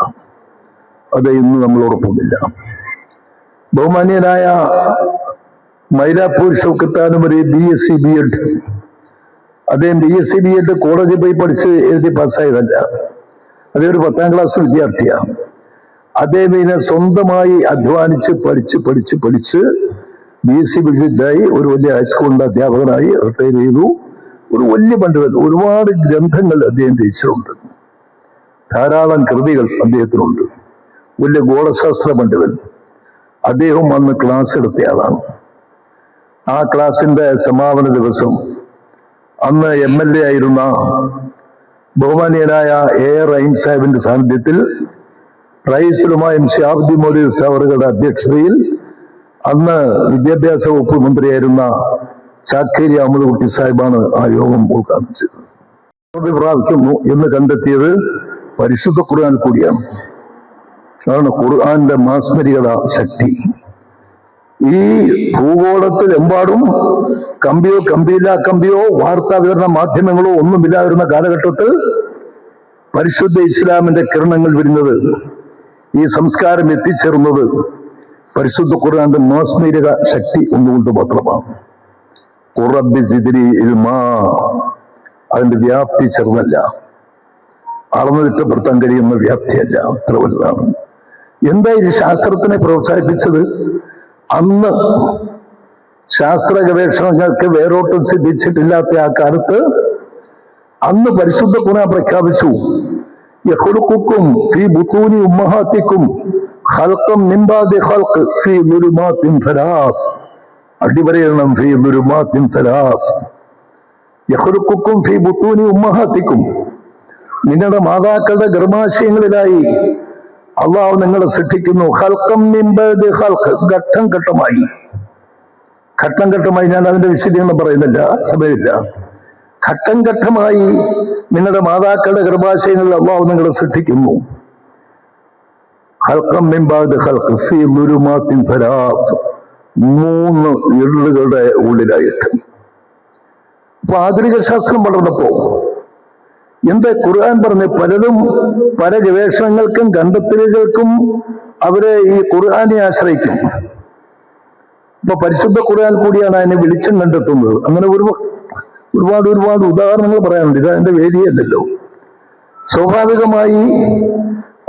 അത് ഇന്ന് നമ്മളോടൊപ്പമില്ല. ബഹുമാനീയനായ മൈലാപ്പൂർ ഷൗക്കത്താനുമരി BSc B.Ed, അദ്ദേഹം BSc B.Ed കോളേജിൽ പോയി പഠിച്ച് എഴുതി പാസ്സായതല്ല. അദ്ദേഹം ഒരു 10ാം ക്ലാസ് വിദ്യാർത്ഥിയാണ്. അദ്ദേഹം ഇതിനെ സ്വന്തമായി അധ്വാനിച്ച് പഠിച്ച് BSc ബിരുദായി ഒരു വലിയ ഹൈസ്കൂളിന്റെ അധ്യാപകനായി റിട്ടയർ ചെയ്തു. ഒരു വലിയ പണ്ഡിതൻ. ഒരുപാട് ഗ്രന്ഥങ്ങൾ അദ്ദേഹം രചിച്ചിട്ടുണ്ട്. ധാരാളം കൃതികൾ അദ്ദേഹത്തിനുണ്ട്. വലിയ ഗോളശാസ്ത്ര പണ്ഡിതൻ. അദ്ദേഹം അന്ന് ക്ലാസ് എടുത്തയാളാണ്. ആ ക്ലാസിന്റെ സമാപന ദിവസം അന്ന് MLA ആയിരുന്ന ബഹുമാനീയനായ A.R. റഹീം സാഹിബിന്റെ സാന്നിധ്യത്തിൽ റയീസുലുമാ MC ആബ്ദി മൗലവി അവരുടെ അധ്യക്ഷതയിൽ അന്ന് വിദ്യാഭ്യാസ വകുപ്പ് മന്ത്രിയായിരുന്ന ചാക്കേരി അഹമ്മദ് കുട്ടി സാഹിബാണ് ആ യോഗം ഉദ്ഘാടനം ചെയ്തത്. പ്രാപിക്കുന്നു എന്ന് കണ്ടെത്തിയത് പരിശുദ്ധ ഖുർആൻ കൂടിയാണ്. അതാണ് ഖുർആന്റെ മാസ്മരികത ശക്തി. ഈ ഭൂഗോളത്തിലെമ്പാടും കമ്പിയോ വാർത്താ വിതരണ മാധ്യമങ്ങളോ ഒന്നുമില്ലാതിരുന്ന കാലഘട്ടത്തിൽ പരിശുദ്ധ ഇസ്ലാമിന്റെ കിരണങ്ങൾ വരുന്നത്, ഈ സംസ്കാരം എത്തിച്ചേർന്നത് പരിശുദ്ധ ഖുർആന്റെ മാസ്മരിക ശക്തി ഒന്നുകൊണ്ട് മാത്രമാണ്. ഖുറബ്ബി സിദ്രി ഇൽമാ, അതിന്റെ വ്യാപ്തി ചെറുതല്ല, അളന്നു തിട്ടപ്പെടുത്താൻ കഴിയുന്ന വ്യാപ്തിയല്ല, അത്ര വലുതാണ്. എന്താ ഇത് ശാസ്ത്രത്തിനെ പ്രോത്സാഹിപ്പിച്ചത്? അന്ന് ശാസ്ത്ര ഗവേഷണങ്ങൾക്ക് വേരോട്ടം സിദ്ധിച്ചിട്ടില്ലാത്ത ആ കാലത്ത് അന്ന് പരിശുദ്ധ ഖുർആൻ പ്രഖ്യാപിച്ചു, യഖ്ലുഖുക്കും ഫീ ബുതൂനി ഉമ്മഹാത്തിക്കും ഖൽഖം മിൻ ബഅദി ഖൽഖ് ഫീ ദുലുമാത്തിൻ സലാസ്. അടിവരയണം, ഫീ ദുലുമാത്തിൻ സലാസ്. യഖ്ലുഖുക്കും ഫീ ബുതൂനി ഉമ്മഹാത്തിക്കും, നിങ്ങളുടെ മാതാക്കളുടെ ഗർഭാശയങ്ങളിലായി അള്ളാഹു നിങ്ങളെ സൃഷ്ടിക്കുന്നു. ഖൽഖം മിൻ ബഅദി ഖൽഖ്, ഘട്ടം ഘട്ടമായി. ഘട്ടം ഘട്ടമായി, ഞാൻ അതിന്റെ വിശദീകരണം പറയുന്നില്ല, സമയമില്ല. ഘട്ടം ഘട്ടമായി നിങ്ങളുടെ മാതാക്കളുടെ ഗർഭാശയങ്ങളിൽ അള്ളാഹു നിങ്ങളെ സൃഷ്ടിക്കുന്നു. ഖൽഖം മിൻ ബഅദി ഖൽഖ് ഫീ ദുലുമാത്തിൻ സലാസ്, 3 ഇരുളുകളുടെ ഉള്ളിലായിട്ട്. അപ്പൊ ആധുനിക ശാസ്ത്രം വളർന്നപ്പോ എന്താ ഖുർആൻ പറഞ്ഞ് പലരും പല ഗവേഷണങ്ങൾക്കും കണ്ടെത്തലുകൾക്കും അവരെ ഈ ഖുർആനെ ആശ്രയിക്കും. ഇപ്പൊ പരിശുദ്ധ ഖുർആൻ കൂടിയാണ് അതിനെ വെളിച്ചം കണ്ടെത്തുന്നത്. അങ്ങനെ ഒരുപാട് ഉദാഹരണങ്ങൾ പറയാനുണ്ട്. ഇത് അതിന്റെ വേദിയല്ലല്ലോ. സ്വാഭാവികമായി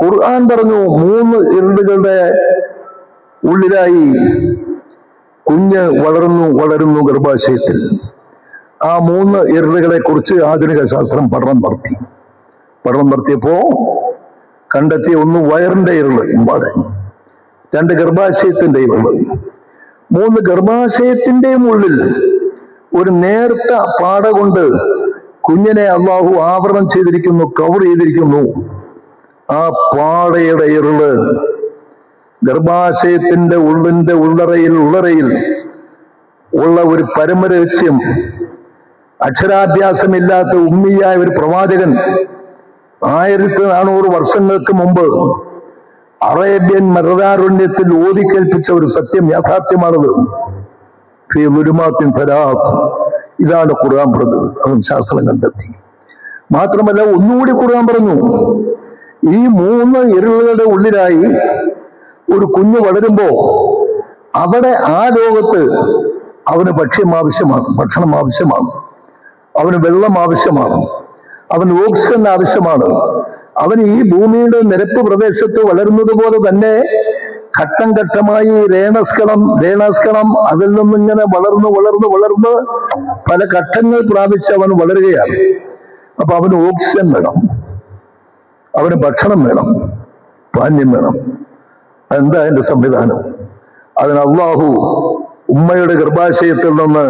ഖുർആൻ പറഞ്ഞു 3 ഇരുളുകളുടെ ഉള്ളിലായി കുഞ്ഞ് വളരുന്നു ഗർഭാശയത്തിൽ. ആ 3 ഇരുളുകളെ കുറിച്ച് ആധുനിക ശാസ്ത്രം പഠനം നടത്തിയപ്പോ കണ്ടെത്തിയ 1 വയറിന്റെ ഇരുള്, 2 ഗർഭാശയത്തിന്റെ ഇരുള്, 3 ഗർഭാശയത്തിന്റെയും ഉള്ളിൽ ഒരു നേർത്ത പാട കൊണ്ട് കുഞ്ഞിനെ അള്ളാഹു ആവരണം ചെയ്തിരിക്കുന്നു, കവർ ചെയ്തിരിക്കുന്നു. ആ പാടയുടെ ഇരുള് ഗർഭാശയത്തിന്റെ ഉള്ളറയിൽ ഉള്ള ഒരു പരമരഹസ്യം. അക്ഷരാഭ്യാസമില്ലാത്ത ഉമ്മിയായ ഒരു പ്രവാചകൻ 1400 വർഷങ്ങൾക്ക് മുമ്പ് അറേബ്യൻ മരതാരുണ്യത്തിൽ ഓതിക്കേൽപ്പിച്ച ഒരു സത്യം, യാഥാർത്ഥ്യമാണത്. ഇതാണ് ഖുർആൻ പറഞ്ഞത്. അവൻ ശാസ്ത്രം കണ്ടെത്തി. മാത്രമല്ല ഒന്നുകൂടി ഖുർആൻ പറഞ്ഞു, ഈ 3 ഇരുളുകളുടെ ഉള്ളിലായി ഒരു കുഞ്ഞ് വളരുമ്പോ അവിടെ ആ ലോകത്ത് അവന് ഭക്ഷണം ആവശ്യമാണ്, അവന് വെള്ളം ആവശ്യമാണ്, അവന് ഓക്സിജൻ ആവശ്യമാണ്. അവന് ഈ ഭൂമിയുടെ നിരപ്പ് പ്രദേശത്ത് വളരുന്നത് പോലെ തന്നെ ഘട്ടം ഘട്ടമായി രേണസ്കണം അതിൽ നിന്നിങ്ങനെ വളർന്ന് പല ഘട്ടങ്ങൾ പ്രാപിച്ച് അവൻ വളരുകയാണ്. അപ്പൊ അവന് ഓക്സിജൻ വേണം, അവന് ഭക്ഷണം വേണം, പാനീയം വേണം. എന്താ അതിന്റെ സംവിധാനം? അതിന് അള്ളാഹു ഉമ്മയുടെ ഗർഭാശയത്തിൽ നിന്ന്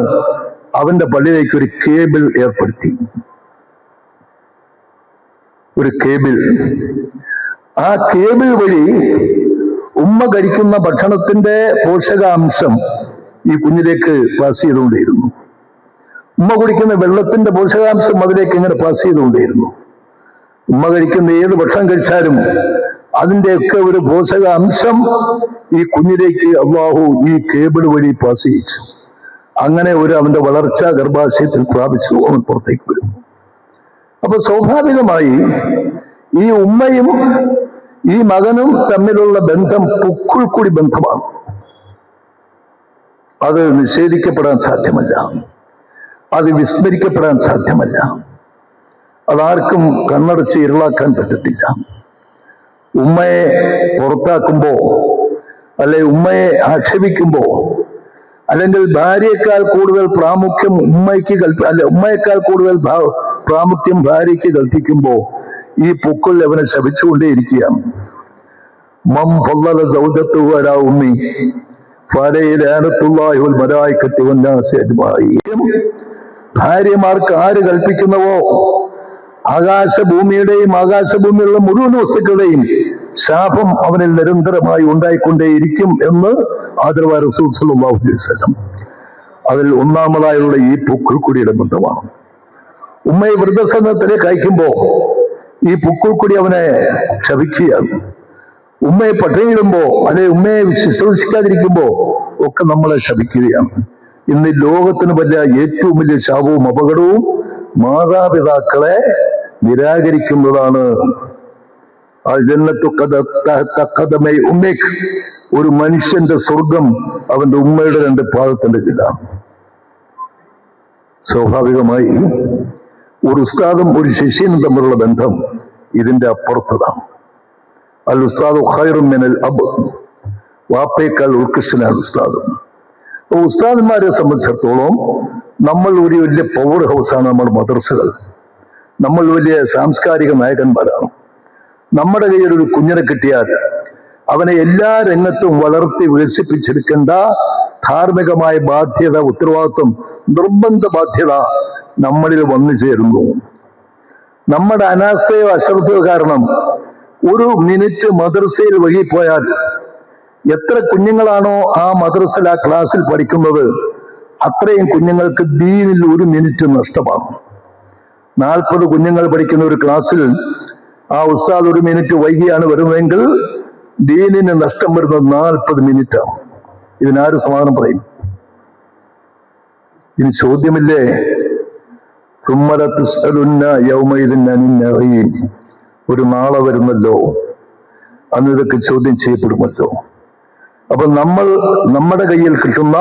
അവന്റെ പള്ളിയിലേക്ക് ഒരു കേബിൾ ഏർപ്പെടുത്തി. ആ കേബിൾ വഴി ഉമ്മ കഴിക്കുന്ന ഭക്ഷണത്തിന്റെ പോഷകാംശം ഈ കുഞ്ഞിലേക്ക് പാസ് ചെയ്തുകൊണ്ടേയിരുന്നു. ഉമ്മ കുടിക്കുന്ന വെള്ളത്തിന്റെ പോഷകാംശം അതിലേക്ക് ഇങ്ങനെ പാസ് ചെയ്തുകൊണ്ടേയിരുന്നു. ഉമ്മ കഴിക്കുന്ന ഏത് ഭക്ഷണം കഴിച്ചാലും അതിന്റെയൊക്കെ ഒരു പോഷകാംശം ഈ കുഞ്ഞിലേക്ക് അള്ളാഹു ഈ കേബിൾ വഴി പാസ് ചെയ്യിച്ചു. അങ്ങനെ അവന്റെ വളർച്ച ഗർഭാശയത്തിൽ പ്രാപിച്ചു, അവൻ പുറത്തേക്ക് വരും. അപ്പൊ സ്വാഭാവികമായി ഈ ഉമ്മയും ഈ മകനും തമ്മിലുള്ള ബന്ധം പൊക്കിൾ കൂടി ബന്ധമാണ്. അത് നിഷേധിക്കപ്പെടാൻ സാധ്യമല്ല, അത് വിസ്മരിക്കപ്പെടാൻ സാധ്യമല്ല, അതാർക്കും കണ്ണടച്ച് ഇരുളാക്കാൻ പറ്റത്തില്ല. ഉമ്മയെ പുറത്താക്കുമ്പോ, അല്ലെ ഉമ്മയെ ആക്ഷേപിക്കുമ്പോ, അല്ലെങ്കിൽ ഭാര്യയേക്കാൾ കൂടുതൽ പ്രാമുഖ്യം ഉമ്മയേക്കാൾ കൂടുതൽ പ്രാമുഖ്യം ഭാര്യയ്ക്ക് കൽപ്പിക്കുമ്പോ ഈ പൊക്കിൾ അവനെ ശപിച്ചുകൊണ്ടേയിരിക്കുകയാണ്. ഭാര്യമാർക്ക് ആര് കൽപ്പിക്കുന്നവോ ആകാശഭൂമിയുള്ള മുഴുവൻ വസ്തുക്കളുടെയും ശാപം അവനിൽ നിരന്തരമായി ഉണ്ടായിക്കൊണ്ടേയിരിക്കും എന്ന് ആദരവായ റസൂൽ സല്ലല്ലാഹു അലൈഹി വസല്ലം. അതിൽ ഒന്നാമതായുള്ള ഈ പൊക്കിൾക്കൊടിയുടെ ബന്ധമാണ്. ഉമ്മയെ വൃദ്ധസദനത്തിലേക്ക് അയക്കുമ്പോ ഈ പൊക്കിൾക്കൊടി അവനെ ക്ഷമിക്കുകയാണ്. ഉമ്മയെ പട്ടിണിയിടുമ്പോ, അല്ലെ ഉമ്മയെ ശുശ്രൂഷിക്കാതിരിക്കുമ്പോ ഒക്കെ നമ്മളെ ശപിക്കുകയാണ്. ഇന്ന് ലോകത്തിന് ഏറ്റവും വലിയ ശാപവും അപകടവും മാതാപിതാക്കളെ നിരാകരിക്കുന്നതാണ്. ഒരു മനുഷ്യന്റെ സ്വർഗം അവന്റെ ഉമ്മയുടെ 2 പാദത്തിന്റെ കീഴാണ്. സ്വാഭാവികമായി ഒരു ഉസ്താദും ഒരു ശിഷ്യനും തമ്മിലുള്ള ബന്ധം ഇതിന്റെ അപ്പുറത്തതാണ്. അൽ ഉസ്താദു ഖൈറും മിനൽ അബ്, വാപ്പയേക്കാൾ ഉത്കൃഷ്ടനാണ് ഉസ്താദ്. അപ്പോൾ ഉസ്താദന്മാരെ സംബന്ധിച്ചിടത്തോളം നമ്മൾ ഒരു വലിയ പവർ ഹൗസാണ് നമ്മുടെ മദ്രസകൾ. നമ്മൾ വലിയ സാംസ്കാരിക നായകന്മാരാണ്. നമ്മുടെ കയ്യിൽ ഒരു കുഞ്ഞിനെ കിട്ടിയാൽ അവനെ എല്ലാ രംഗത്തും വളർത്തി വികസിപ്പിച്ചെടുക്കേണ്ട ധാർമ്മികമായ ബാധ്യത, ഉത്തരവാദിത്വം, നിർബന്ധ ബാധ്യത നമ്മളിൽ വന്നു ചേരുന്നു. നമ്മുടെ അനാസ്ഥയോ അശ്രദ്ധയോ കാരണം ഒരു മിനിറ്റ് മദ്രസയിൽ വൈകിപ്പോയാൽ എത്ര കുഞ്ഞുങ്ങളാണോ ആ മദ്രസയിൽ ആ ക്ലാസ്സിൽ പഠിക്കുന്നത് അത്രയും കുഞ്ഞുങ്ങൾക്ക് ദീനിൽ 1 മിനിറ്റ് നഷ്ടമാണ്. 40 കുഞ്ഞുങ്ങൾ പഠിക്കുന്ന ഒരു ക്ലാസ്സിൽ ആ ഉസ്താദ് 1 മിനിറ്റ് വൈകിയാണ് വരുന്നതെങ്കിൽ ദീനിന് നഷ്ടം വരുന്നത് 40 മിനിറ്റാണ്. ഇതിനാര് സമാധാനം പറയും? ഇനി ചോദ്യമില്ലേ, ഒരു നാളെ വരുന്നല്ലോ, അന്ന് ഇതൊക്കെ ചോദ്യം ചെയ്യപ്പെടുമല്ലോ. അപ്പൊ നമ്മുടെ കയ്യിൽ കിട്ടുന്ന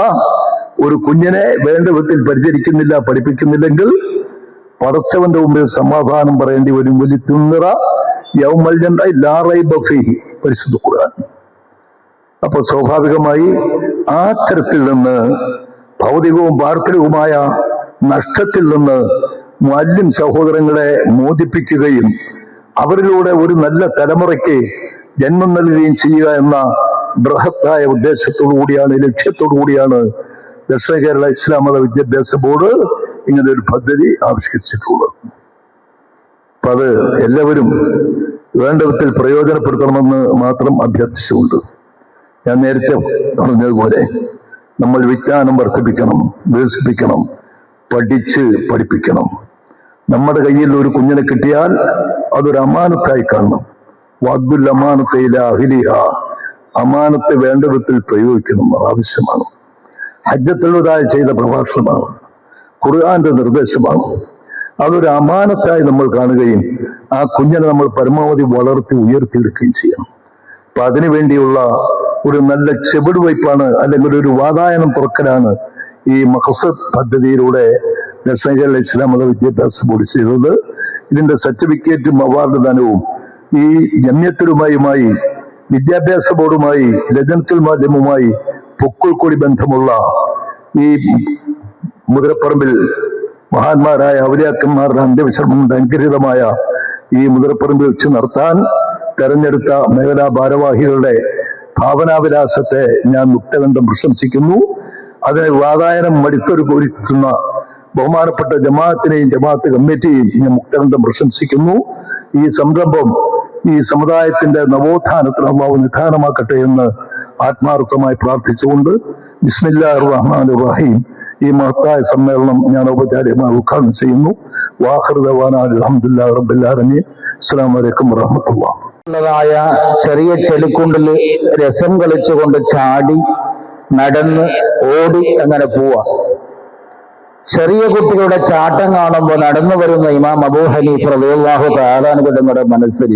ഒരു കുഞ്ഞിനെ വേണ്ട വിധത്തിൽ പരിചരിക്കുന്നില്ല, പഠിപ്പിക്കുന്നില്ലെങ്കിൽ പടച്ചവന്റെ മുമ്പിൽ സമാധാനം പറയേണ്ടി വരും. വലിയ തുന്നിറ പരിശുദ്ധ ഖുർആൻ. അപ്പൊ സ്വാഭാവികമായി ആ തരത്തിൽ നിന്ന് ഭൗതികവും പാർപ്പികവുമായ നഷ്ടത്തിൽ നിന്ന് മുഅല്ലിം സഹോദരങ്ങളെ മോചിപ്പിക്കുകയും അവരിലൂടെ ഒരു നല്ല തലമുറയ്ക്ക് ജന്മം നൽകുകയും ചെയ്യുക എന്ന ബൃഹത്തായ ഉദ്ദേശത്തോടു കൂടിയാണ്, ലക്ഷ്യത്തോടു കൂടിയാണ് ദക്ഷിണ കേരള ഇസ്ലാം മത വിദ്യാഭ്യാസ ബോർഡ് ഇങ്ങനെ ഒരു പദ്ധതി ആവിഷ്കരിച്ചിട്ടുള്ളത്. അപ്പൊ അത് എല്ലാവരും വേണ്ട വിധത്തിൽ പ്രയോജനപ്പെടുത്തണമെന്ന് മാത്രം അഭ്യർത്ഥിച്ചുകൊണ്ട്, ഞാൻ നേരത്തെ പറഞ്ഞതുപോലെ നമ്മൾ വിജ്ഞാനം വർദ്ധിപ്പിക്കണം, വികസിപ്പിക്കണം, പഠിപ്പിക്കണം. നമ്മുടെ കയ്യിൽ ഒരു കുഞ്ഞിനെ കിട്ടിയാൽ അതൊരു അമാനത്തായി കാണണം. വഅദ്ദുൽ അമാനത ഇലാ അഹ്ലിഹാ, അമാനത്തെ വേണ്ട വിധത്തിൽ പ്രയോഗിക്കണം, ആവശ്യമാണ്. ഹജ്ജത്തുൽ വദാഇ ചെയ്ത പ്രഭാഷണമാണ്, ഖുർആന്റെ നിർദ്ദേശമാണ്. അതൊരു അമാനത്തായി നമ്മൾ കാണുകയും ആ കുഞ്ഞിനെ നമ്മൾ പരമാവധി വളർത്തി ഉയർത്തിയെടുക്കുകയും ചെയ്യണം. അപ്പൊ അതിനുവേണ്ടിയുള്ള ഒരു നല്ല ചെവിടുവയ്പ്പാണ്, അല്ലെങ്കിൽ ഒരു വാതായനം തുറക്കലാണ് ഈ മഖ്സദ് പദ്ധതിയിലൂടെ ദക്ഷിണ കേരള ഇസ്ലാം മത വിദ്യാഭ്യാസ ബോർഡ് ചെയ്തത്. ഇതിന്റെ സർട്ടിഫിക്കറ്റും അവാർഡ് ദാനവും ഈ ജമിയത്തുലുമായി, വിദ്യാഭ്യാസ ബോർഡുമായി, ലജനത്തുൽ മാധ്യമവുമായി പൊക്കിൾ കൂടി ബന്ധമുള്ള ഈ മുതിരപ്പറമ്പിൽ മഹാന്മാരായ ഔലിയാക്കന്മാരുടെ അന്ത്യവിശ്രമം കൊണ്ട് അനുഗ്രഹീതമായ ഈ മുതിരപ്പറമ്പിൽ വെച്ച് നടത്താൻ തെരഞ്ഞെടുത്ത മേഖലാ ഭാരവാഹികളുടെ ഭാവനാവിലാസത്തെ ഞാൻ മുക്തകണ്ഠം പ്രശംസിക്കുന്നു. അതിന് വാതായനം മടിത്തൊരുക്കുന്ന ബഹുമാനപ്പെട്ട ജമാഅത്തിനെയും ജമാഅത്ത് കമ്മിറ്റിയെയും ഞാൻ മുക്തകണ്ഠം പ്രശംസിക്കുന്നു. ഈ സംരംഭം ഈ സമുദായത്തിന്റെ നവോത്ഥാനത്തിന് അല്ലാഹു നിധാനമാക്കട്ടെ എന്ന് ആത്മാർത്ഥമായി പ്രാർത്ഥിച്ചുകൊണ്ട് ബിസ്മില്ലാഹിർ റഹ്മാനിർ റഹീം ഈ മഹത്തായ സമ്മേളനം ഞാൻ ഔപചാരികമായി ഉദ്ഘാടനം ചെയ്യുന്നു. വാഖിറു ദഅ്വാനാ അൽഹംദുലില്ലാഹി റബ്ബിൽ ആലമീൻ. അസ്സലാമു അലൈക്കും വറഹ്മത്തുള്ളാഹി. ായ ചെറിയ ചെളിക്കുണ്ടിൽ രസം കളിച്ചുകൊണ്ട് ചാടി നടന്ന് ഓടി അങ്ങനെ പോവാ. ചെറിയ കുട്ടികളുടെ ചാട്ടം കാണുമ്പോൾ നടന്നു വരുന്ന ഇമാം അബൂ ഹനീഫ റളിയല്ലാഹു തആല അൻഹു തങ്ങളുടെ മനസ്സിൽ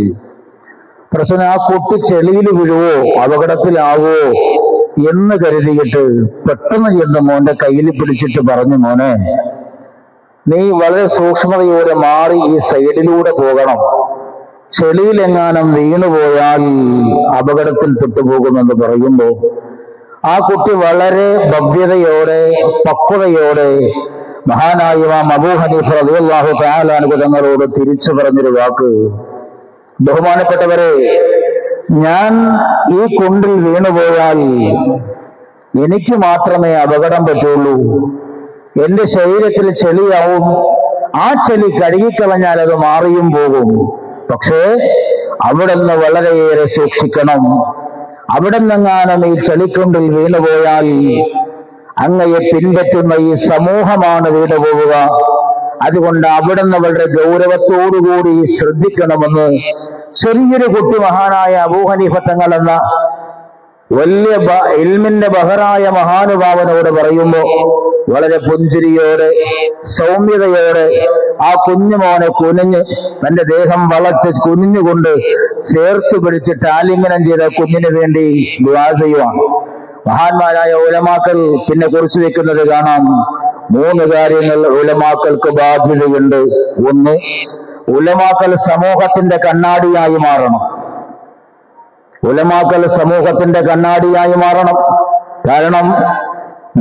പ്രശ്നം, ആ കുട്ടി ചെളിയിൽ വീഴുവോ, അപകടത്തിലാവോ എന്ന് കരുതിയിട്ട് പെട്ടെന്ന് ചെന്ന് മോന്റെ കയ്യിൽ പിടിച്ചിട്ട് പറഞ്ഞു, മോനെ നീ വളരെ സൂക്ഷ്മതയോടെ മാറി ഈ സൈഡിലൂടെ പോകണം, ചെളിയിലെങ്ങാനും വീണുപോയാൽ അപകടത്തിൽ പെട്ടുപോകുമെന്ന് പറയുമ്പോൾ ആ കുട്ടി വളരെ ഭവ്യതയോടെ പക്വതയോടെ മഹാനായ ഇമാം അബൂ ഹനീഫ റളിയല്ലാഹു തആല അൻഹു തങ്ങളോട് തിരിച്ചു പറഞ്ഞൊരു വാക്ക്, ബഹുമാനപ്പെട്ടവരെ, ഞാൻ ഈ കുണ്ടിൽ വീണുപോയാൽ എനിക്ക് മാത്രമേ അപകടം പറ്റുള്ളൂ. എന്റെ ശരീരത്തിൽ ചെളിയാവും, ആ ചെളി കഴുകിക്കളഞ്ഞാൽ അത് മാറിയും പോകും. പക്ഷേ അവിടെ നിന്ന് വളരെയേറെ സൂക്ഷിക്കണം. അവിടെ നിന്നെങ്ങാനും ഈ ചെളിക്കുണ്ടിൽ വീണുപോയാൽ അങ്ങയെ പിൻപറ്റുന്ന ഈ സമൂഹമാണ് വീണുപോവുക. അതുകൊണ്ട് അവിടെ നിന്ന് വളരെ ഗൗരവത്തോടുകൂടി ശ്രദ്ധിക്കണമെന്ന് ചെറിയൊരു കുട്ടി മഹാനായ അബൂ ഹനീഫ തങ്ങൾ എന്ന വലിയ ഇൽമിന്റെ ബഹറായ മഹാനുഭാവനോട് പറയുമ്പോ വളരെ പുഞ്ചിരിയോടെ സൗമ്യതയോടെ ആ കുഞ്ഞുമോനെ കുനിഞ്ഞ് തന്റെ ദേഹം വളച്ച് കുനിഞ്ഞുകൊണ്ട് ചേർത്ത് പിടിച്ചിട്ട് ആലിംഗനം ചെയ്ത കുഞ്ഞിന് വേണ്ടി ദുആ ചെയ്യുവാണ്. മഹാന്മാരായ ഉലമാക്കൾ പിന്നെ കുറിച്ചു വെക്കുന്നത് കാണാം. 3 കാര്യങ്ങൾ ഉലമാക്കൾക്ക് ബാധ്യതയുണ്ട്. ഒന്ന്, ഉലമാക്കൾ സമൂഹത്തിന്റെ കണ്ണാടിയായി മാറണം. ഉലമാക്കൾ സമൂഹത്തിന്റെ കണ്ണാടിയായി മാറണം. കാരണം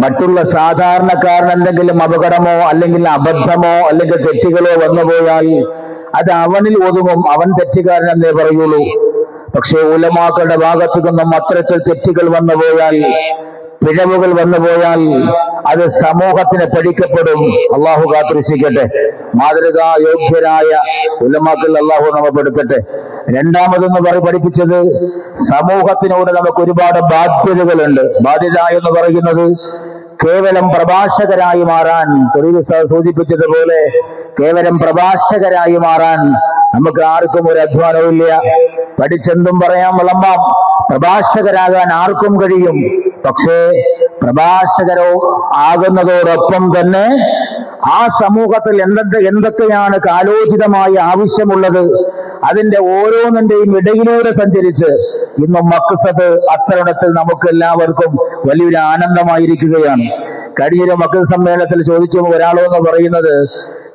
മറ്റുള്ള സാധാരണക്കാരൻ എന്തെങ്കിലും അപകടമോ അല്ലെങ്കിൽ അബദ്ധമോ അല്ലെങ്കിൽ തെറ്റുകളോ വന്നുപോയാൽ അത് അവനിൽ ഒതുങ്ങും, അവൻ തെറ്റുകാരനെന്നേ പറയുള്ളൂ. പക്ഷേ ഉലമാക്കളുടെ ഭാഗത്തു നിന്നും അത്തരത്തിൽ തെറ്റുകൾ വന്നുപോയാൽ, പിഴവുകൾ വന്നുപോയാൽ അത് സമൂഹത്തിന് പഠിക്കപ്പെടും. അള്ളാഹു കാത്തുരക്ഷിക്കട്ടെ. മാതൃകാ യോഗ്യരായ ഉലമാക്കൾ അള്ളാഹു നമ്മെ പെടുത്തട്ടെ. രണ്ടാമതെന്ന് പഠിപ്പിച്ചത് സമൂഹത്തിനോട് നമുക്ക് ഒരുപാട് ബാധ്യതകളുണ്ട്. ബാധ്യത എന്ന് പറയുന്നത് കേവലം പ്രഭാഷകരായി മാറാൻ, സൂചിപ്പിച്ചതുപോലെ കേവലം പ്രഭാഷകരായി മാറാൻ നമുക്ക് ആർക്കും ഒരു അധ്വാനവും ഇല്ല. പഠിച്ചെന്തും പറയാൻ വിളമ്പാം. പ്രഭാഷകരാകാൻ ആർക്കും കഴിയും. പക്ഷേ പ്രഭാഷകരോ ആകുന്നതോടൊപ്പം തന്നെ ആ സമൂഹത്തിൽ എന്തൊക്കെയാണ് കാലോചിതമായി ആവശ്യമുള്ളത് അതിന്റെ ഓരോന്നിന്റെയും ഇടയിലൂടെ സഞ്ചരിച്ച് ഇന്നും മക്സദ് അത്തരണത്തിൽ നമുക്ക് എല്ലാവർക്കും വലിയൊരു ആനന്ദമായിരിക്കുകയാണ്. കഴിഞ്ഞൊരു മക്സദ് സമ്മേളനത്തിൽ ചോദിച്ചു ഒരാളെന്ന് പറയുന്നത്,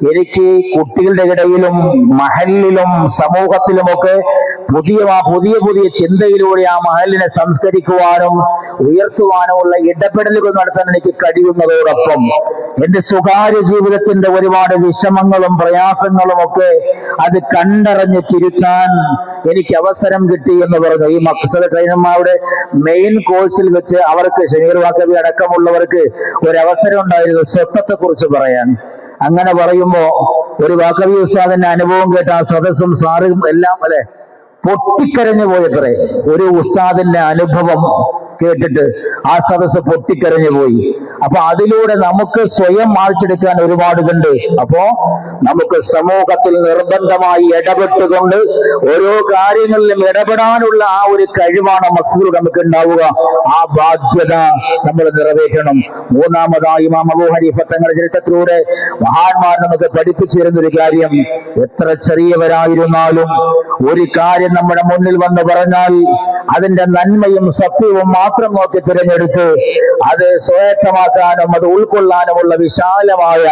എനിക്ക് കുട്ടികളുടെ ഇടയിലും മഹലിലും സമൂഹത്തിലുമൊക്കെ പുതിയ ചിന്തയിലൂടെ ആ മഹലിനെ സംസ്കരിക്കുവാനും ഉയർത്തുവാനുമുള്ള ഇടപെടലുകൾ നടത്താൻ എനിക്ക് കഴിയുന്നതോടൊപ്പം എന്റെ സ്വകാര്യ ജീവിതത്തിന്റെ ഒരുപാട് വിഷമങ്ങളും പ്രയാസങ്ങളും ഒക്കെ അത് കണ്ടറിഞ്ഞ് തിരുത്താൻ എനിക്ക് അവസരം കിട്ടി എന്ന് പറഞ്ഞു. ഈ മക്സദ് ട്രെയിനർമാരുടെ മെയിൻ കോഴ്സിൽ വെച്ച് അവർക്ക് ഷമീർ വാക്കബി അടക്കമുള്ളവർക്ക് ഒരവസരം ഉണ്ടായിരുന്നു സ്വസ്ഥത്തെ കുറിച്ച് പറയാൻ. അങ്ങനെ പറയുമ്പോ ഒരു വാക്കബി ഉസ്താദിന്റെ അനുഭവം കേട്ട ആ സദസ്സും സാറും എല്ലാം പൊട്ടിക്കരഞ്ഞു പോയത്രേ. ഒരു ഉസ്താദിന്റെ അനുഭവം കേട്ടിട്ട് ആ സദസ്സ് പൊട്ടിക്കരഞ്ഞു പോയി. അപ്പൊ അതിലൂടെ നമുക്ക് സ്വയം മാർച്ചെടുക്കാൻ ഒരുപാടുണ്ട്. അപ്പോ നമുക്ക് സമൂഹത്തിൽ നിർബന്ധമായി ഇടപെട്ടുകൊണ്ട് ഓരോ കാര്യങ്ങളിലും ഇടപെടാനുള്ള ആ ഒരു കഴിവാണ് മക്സൂർ നമുക്ക് ഉണ്ടാവുക. ആ ബാധ്യത നമ്മൾ നിറവേറ്റണം. മൂന്നാമതായി ഇമാം അബൂ ഹനീഫ തങ്ങളുടെ ചരിത്രത്തിലൂടെ മഹാന്മാർ നമുക്ക് പഠിപ്പിച്ചു തരുന്നൊരു കാര്യം, എത്ര ചെറിയവരായിരുന്നാലും ഒരു കാര്യം നമ്മുടെ മുന്നിൽ വന്ന് പറഞ്ഞാൽ അതിന്റെ നന്മയും സത്യവും മാത്രം നോക്കി തിരഞ്ഞെടുത്ത് അത് സ്വായത്തമാക്കാനും അത് ഉൾക്കൊള്ളാനുമുള്ള വിശാലമായ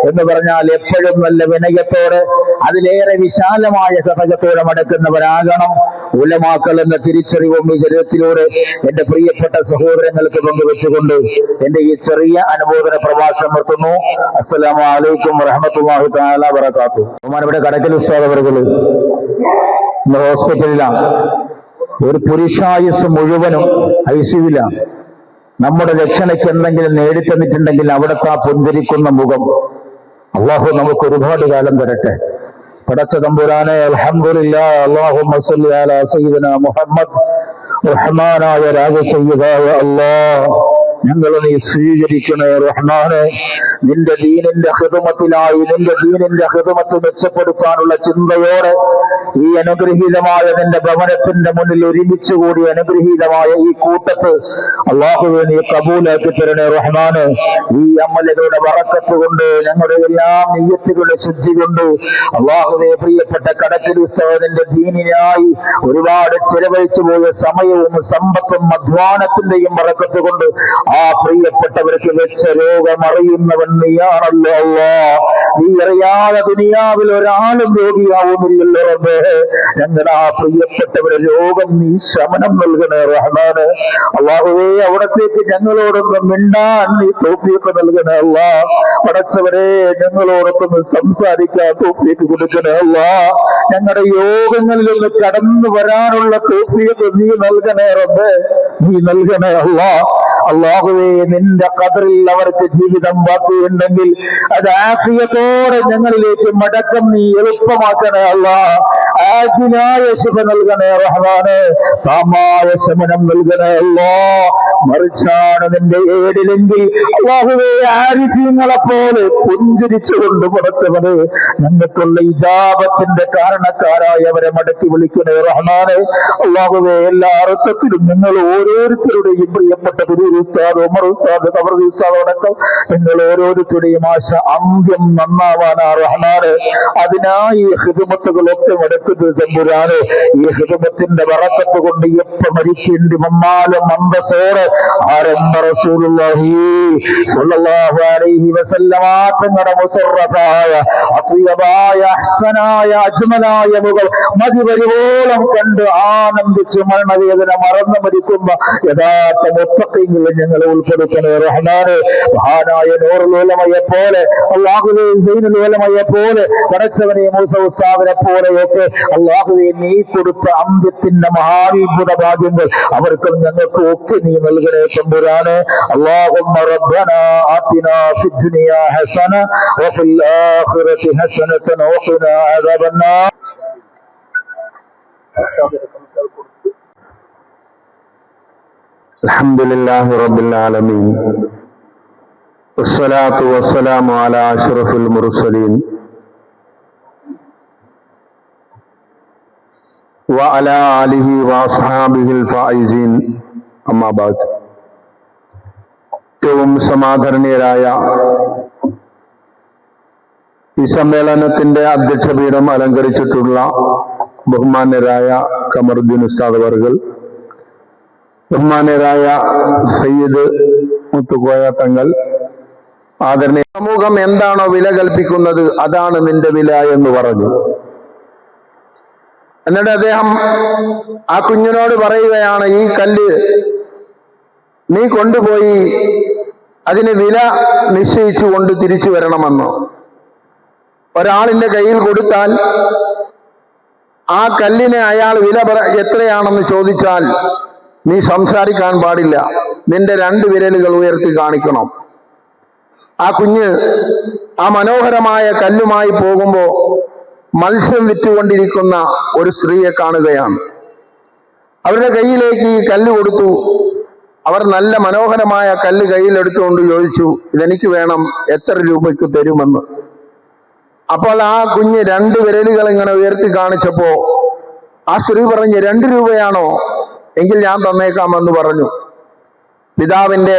എന്ന് പറഞ്ഞാൽ എപ്പോഴും നല്ല വിനയത്തോടെ അതിലേറെ വിശാലമായ ഹൃദയത്തോടെ മടക്കുന്നവരാകണം ഉലമാക്കൾ എന്ന തിരിച്ചറിവും ഈ ചരിത്രത്തിലൂടെ എന്റെ പ്രിയപ്പെട്ട സഹോദരങ്ങൾക്ക് പങ്കുവെച്ചുകൊണ്ട് എന്റെ ഈ ചെറിയ അനുമോദന പ്രഭാഷണം നിർത്തുന്നു. അസ്സലാമു അലൈക്കും വറഹ്മത്തുള്ളാഹി തആല വബറകാതുഹു. ബഹുമാനപ്പെട്ട കടക്കൽ ഉസ്താദ് അവറുകൾ ഇന്ന് ഹോസ്പിറ്റലിലാണ്. ഒരു പുരുഷായുസ് മുഴുവനും ഐസിയുവിലാണ്. നമ്മുടെ രക്ഷണയ്ക്ക് എന്തെങ്കിലും നേടിത്തന്നിട്ടുണ്ടെങ്കിൽ അവിടുത്തെ ആ പുഞ്ചരിക്കുന്ന മുഖം അള്ളാഹു നമുക്ക് ഒരുപാട് കാലം തരട്ടെ. പടച്ച തമ്പുരാനെ അൽഹംദുലില്ലാഹ്. അല്ലാഹുമ്മ സ്വല്ലി അലാ സയ്യിദിനാ മുഹമ്മദ്. റഹ്മാനായ രാജസയ്യിദായ അല്ലാഹ്, ഞങ്ങളെ നീ സ്വീകരിക്കണേ റഹ്മാനെ. നിന്റെ ദീനിന്റെ ഖിദ്മത്തിലായി നിന്റെ ദീനിന്റെ ഖിദ്മത്ത് മെച്ചപ്പെടുത്താനുള്ള ചിന്തയോടെ ഈ അനുഗ്രഹീതമായ നിന്റെ ഭവനത്തിന്റെ മുന്നിൽ ഒരുമിച്ച് കൂടി അനുഗ്രഹീതമായ ഈ കൂട്ടത്ത് അല്ലാഹുവേ നീ കബൂലാക്കി തരണേ റഹ്മാനെ. ഈ അമലുകളുടെ ബറക്കത്ത് കൊണ്ട് ഞങ്ങളുടെ എല്ലാ നിയ്യത്തുകളുടെ ശുദ്ധി കൊണ്ട് അല്ലാഹുവേ പ്രിയപ്പെട്ട കടക്കൽ ഉസ്താദിന്റെ ദീനിനായി ഒരുപാട് ചെലവഴിച്ചു പോയ സമയവും സമ്പത്തും അധ്വാനത്തിന്റെയും ബറക്കത്ത് കൊണ്ട് ആ പ്രിയപ്പെട്ടവർക്ക് വെച്ച രോഗം അറിയുന്നവൻ നീയാണല്ലോ അല്ലാഹ്. നീ അറിയാതെ ദുനിയാവിൽ ഒരാളും രോഗിയാവുന്നില്ലല്ലോ റബ്ബേ. ഞങ്ങളുടെ ആ പ്രിയപ്പെട്ടവരുടെ രോഗം നീ ശമനം നൽകണേ റഹ്മാനെ. അല്ലാഹുവേ അവിടത്തേക്ക് ഞങ്ങളോടൊന്ന് മിണ്ടാൻ നീ തൗഫീഖ് നൽകണേ അല്ലാഹ്. പടച്ചവരെ ഞങ്ങളോടൊന്ന് സംസാരിക്കാൻ തൗഫീഖ് കൊടുക്കണേ അല്ലാഹ്. ഞങ്ങളുടെ യോഗങ്ങളിലൊന്ന് കടന്നു വരാനുള്ള തൗഫീഖ് നീ നൽകണേ റബ്ബേ, നീ നൽകണേ അല്ലാഹ്. അല്ലാഹുവേ നിന്റെ ഖദറിൽ അവർക്ക് ജീവിതം ബാക്കിയുണ്ടെങ്കിൽ അത് ആഫിയത്തോടെ ഞങ്ങളിലേക്ക് മടക്കം നീ എളുപ്പമാക്കണേ അല്ലാഹ്. ആജിലായ ശിഫ നൽകണേ റഹ്മാനെ, താമായ ശമനം നൽകണേ അല്ലാ. മറിച്ചാണ് നിന്റെ ഏടിലെങ്കിൽ അല്ലാഹുവേ ആരിഫീങ്ങളെ പോലെ പുഞ്ചിരിച്ചുകൊണ്ട് പടച്ചവന് ഞങ്ങൾക്കുള്ള ഇജാബത്തിന്റെ കാരണക്കാരായവരെ മടക്കി വിളിക്കണേ റഹ്മാനെ. അല്ലാഹുവേ എല്ലാ അർത്ഥത്തിലും നിങ്ങൾ ഓരോരുത്തരുടെയും പ്രിയപ്പെട്ട ഗുരു ഉസ്താദ്, ഉമർ ഉസ്താദ്, ഖബർ ഉസ്താദ് അടക്കം നിങ്ങൾ ഓരോരുത്തരുടെയും ആശ അന്ത്യം നന്നാവാനാ റഹ്മാനെ. അതിനായി ഈ ഹിദ്മത്തുകളൊക്കെ നടക്കുന്നത് തമ്പുരാനെ. ഈ ഹിദ്മത്തിന്റെ ബറക്കത്ത് കൊണ്ട് എപ്പോ മരിക്കേണ്ടി വന്നാലും അന്തസ്സോടെ ആരംഭ റസൂലുള്ളാഹി സ്വല്ലല്ലാഹു അലൈഹി വസല്ലമ തങ്ങളുടെ മുസറഫായ അത്വബായ അഹ്സനായ അജ്മലായ മുകൾ മതിവരുവോളം കണ്ട് ആനന്ദിച്ച് മരണവേദന മറന്നു മരിക്കുന്ന യഥാർത്ഥ മുത്തഖീങ്ങളിൽ ഞങ്ങളെ ഉൾപ്പെടുത്തണേ റഹ്മാനെ. മഹാനായ നൂറുൽ ഉലമയെ പോലെ, അല്ലാഹുവേ സൈനുൽ ഉലമയെ പോലെ, പടച്ചവനെ മൂസ ഉസ്താദിനെ പോലെയൊക്കെ അല്ലാഹുവേ നീ കൊടുത്ത അന്ത്യത്തിന്റെ മഹാത്ഭുത ഭാഗ്യങ്ങൾ അവർക്കും ഞങ്ങൾക്ക് ഒക്കെ നീ നൽകണേ തമ്പുരാനെ. അല്ലാഹുമ്മ റബ്ബനാ ആതിനാ ഫിദ്ദുനിയാ ഹസന വഫിൽ ആഖിറതി ഹസനതൻ വഖിനാ അദാബന്നാർ. അൽഹംദുലില്ലാഹി റബ്ബിൽ ആലമീൻ വസ്സലാത്തു വസ്സലാമു അലാ അഷ്റഫിൽ മുർസലീൻ വഅലാ ആലിഹി വഅസ്ഹാബിഹിൽ ഫായിസീൻ. അമ്മാ ബഅദ്. ഏറ്റവും സമാദരണീയരായ ഈ സമ്മേളനത്തിന്റെ അധ്യക്ഷപീഠം അലങ്കരിച്ചിട്ടുള്ള ബഹുമാന്യരായ ഖമറുദ്ദീൻ ഉസ്താദ് അവർകൾ, ബഹുമാന്യരായ സയ്യിദ് മുത്തുക്കോയ തങ്ങൾ, ആദരണീയ സമൂഹം എന്താണോ വില കൽപ്പിക്കുന്നത് അതാണ് നിന്റെ വില എന്ന് പറഞ്ഞു. എന്നിട്ട് അദ്ദേഹം ആ കുഞ്ഞിനോട് പറയുകയാണ്, ഈ കല്ല് നീ കൊണ്ടുപോയി അതിന് വില നിശ്ചയിച്ചു കൊണ്ട് തിരിച്ചു വരണമെന്ന്. ഒരാളിന്റെ കയ്യിൽ കൊടുത്താൽ ആ കല്ലിന് അയാൾ വില എത്രയാണെന്ന് ചോദിച്ചാൽ നീ സംസാരിക്കാൻ പാടില്ല, നിന്റെ 2 വിരലുകൾ ഉയർത്തി കാണിക്കണം. ആ കുഞ്ഞ് ആ മനോഹരമായ കല്ലുമായി പോകുമ്പോ മത്സ്യം വിറ്റുകൊണ്ടിരിക്കുന്ന ഒരു സ്ത്രീയെ കാണുകയാണ്. അവരുടെ കയ്യിലേക്ക് ഈ കല്ല് കൊടുത്തു. അവർ നല്ല മനോഹരമായ കല്ല് കയ്യിലെടുത്തുകൊണ്ട് ചോദിച്ചു, ഇതെനിക്ക് വേണം, എത്ര രൂപയ്ക്ക് തരുമെന്ന്. അപ്പോൾ ആ കുഞ്ഞ് 2 വിരലുകൾ ഇങ്ങനെ ഉയർത്തി കാണിച്ചപ്പോ ആ സ്ത്രീ പറഞ്ഞു, 2 രൂപയാണോ, എങ്കിൽ ഞാൻ തന്നേക്കാമെന്ന് പറഞ്ഞു. പിതാവിന്റെ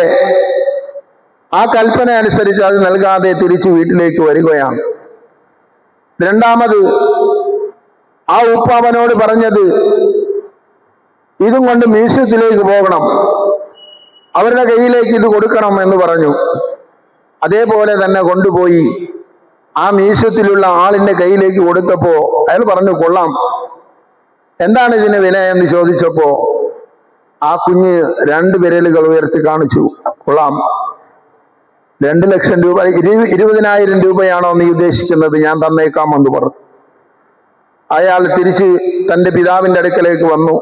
ആ കൽപ്പന അനുസരിച്ച് അത് നൽകാതെ തിരിച്ചു വീട്ടിലേക്ക് വരികയാണ്. രണ്ടാമത് ആ ഉപ്പാവനോട് പറഞ്ഞത്, ഇതും കൊണ്ട് മ്യൂസിയത്തിലേക്ക് പോകണം, അവരുടെ കയ്യിലേക്ക് ഇത് കൊടുക്കണം എന്ന് പറഞ്ഞു. അതേപോലെ തന്നെ കൊണ്ടുപോയി ആ മ്യൂസിയത്തിലുള്ള ആളിന്റെ കയ്യിലേക്ക് കൊടുത്തപ്പോ അയാൾ പറഞ്ഞു, കൊള്ളാം, എന്താണ് ഇതിന് വില എന്ന് ചോദിച്ചപ്പോ ആ കുഞ്ഞ് 2 വിരലുകൾ ഉയർത്തി കാണിച്ചു, കൊള്ളാം, 2 ലക്ഷം രൂപ, 20,000 രൂപയാണോ നീ ഉദ്ദേശിക്കുന്നത്, ഞാൻ തന്നേക്കാമെന്ന് പറഞ്ഞു. അയാൾ തിരിച്ച് തന്റെ പിതാവിന്റെ അടുക്കലേക്ക് വന്നു.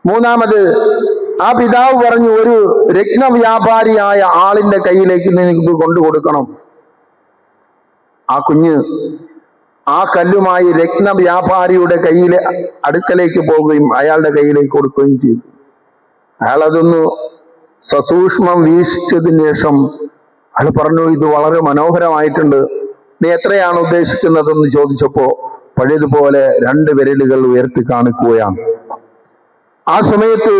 മൂന്നാമത് ആ പിതാവ് പറഞ്ഞു, ഒരു രത്ന വ്യാപാരിയായ ആളിന്റെ കയ്യിലേക്ക് നിനക്ക് കൊണ്ടു കൊടുക്കണം. ആ കുഞ്ഞ് ആ കല്ലുമായി രത്ന വ്യാപാരിയുടെ കയ്യിലെ അടുക്കലേക്ക് പോവുകയും അയാളുടെ കയ്യിലേക്ക് കൊടുക്കുകയും ചെയ്തു. അയാൾ അതൊന്ന് സസൂക്ഷ്മം വീക്ഷിച്ചതിന് ശേഷം അയാൾ പറഞ്ഞു, ഇത് വളരെ മനോഹരമായിട്ടുണ്ട്, നീ എത്രയാണ് ഉദ്ദേശിക്കുന്നതെന്ന് ചോദിച്ചപ്പോ പഴയതുപോലെ 2 വിരലുകൾ ഉയർത്തി കാണിക്കുകയാണ്. ആ സമയത്ത്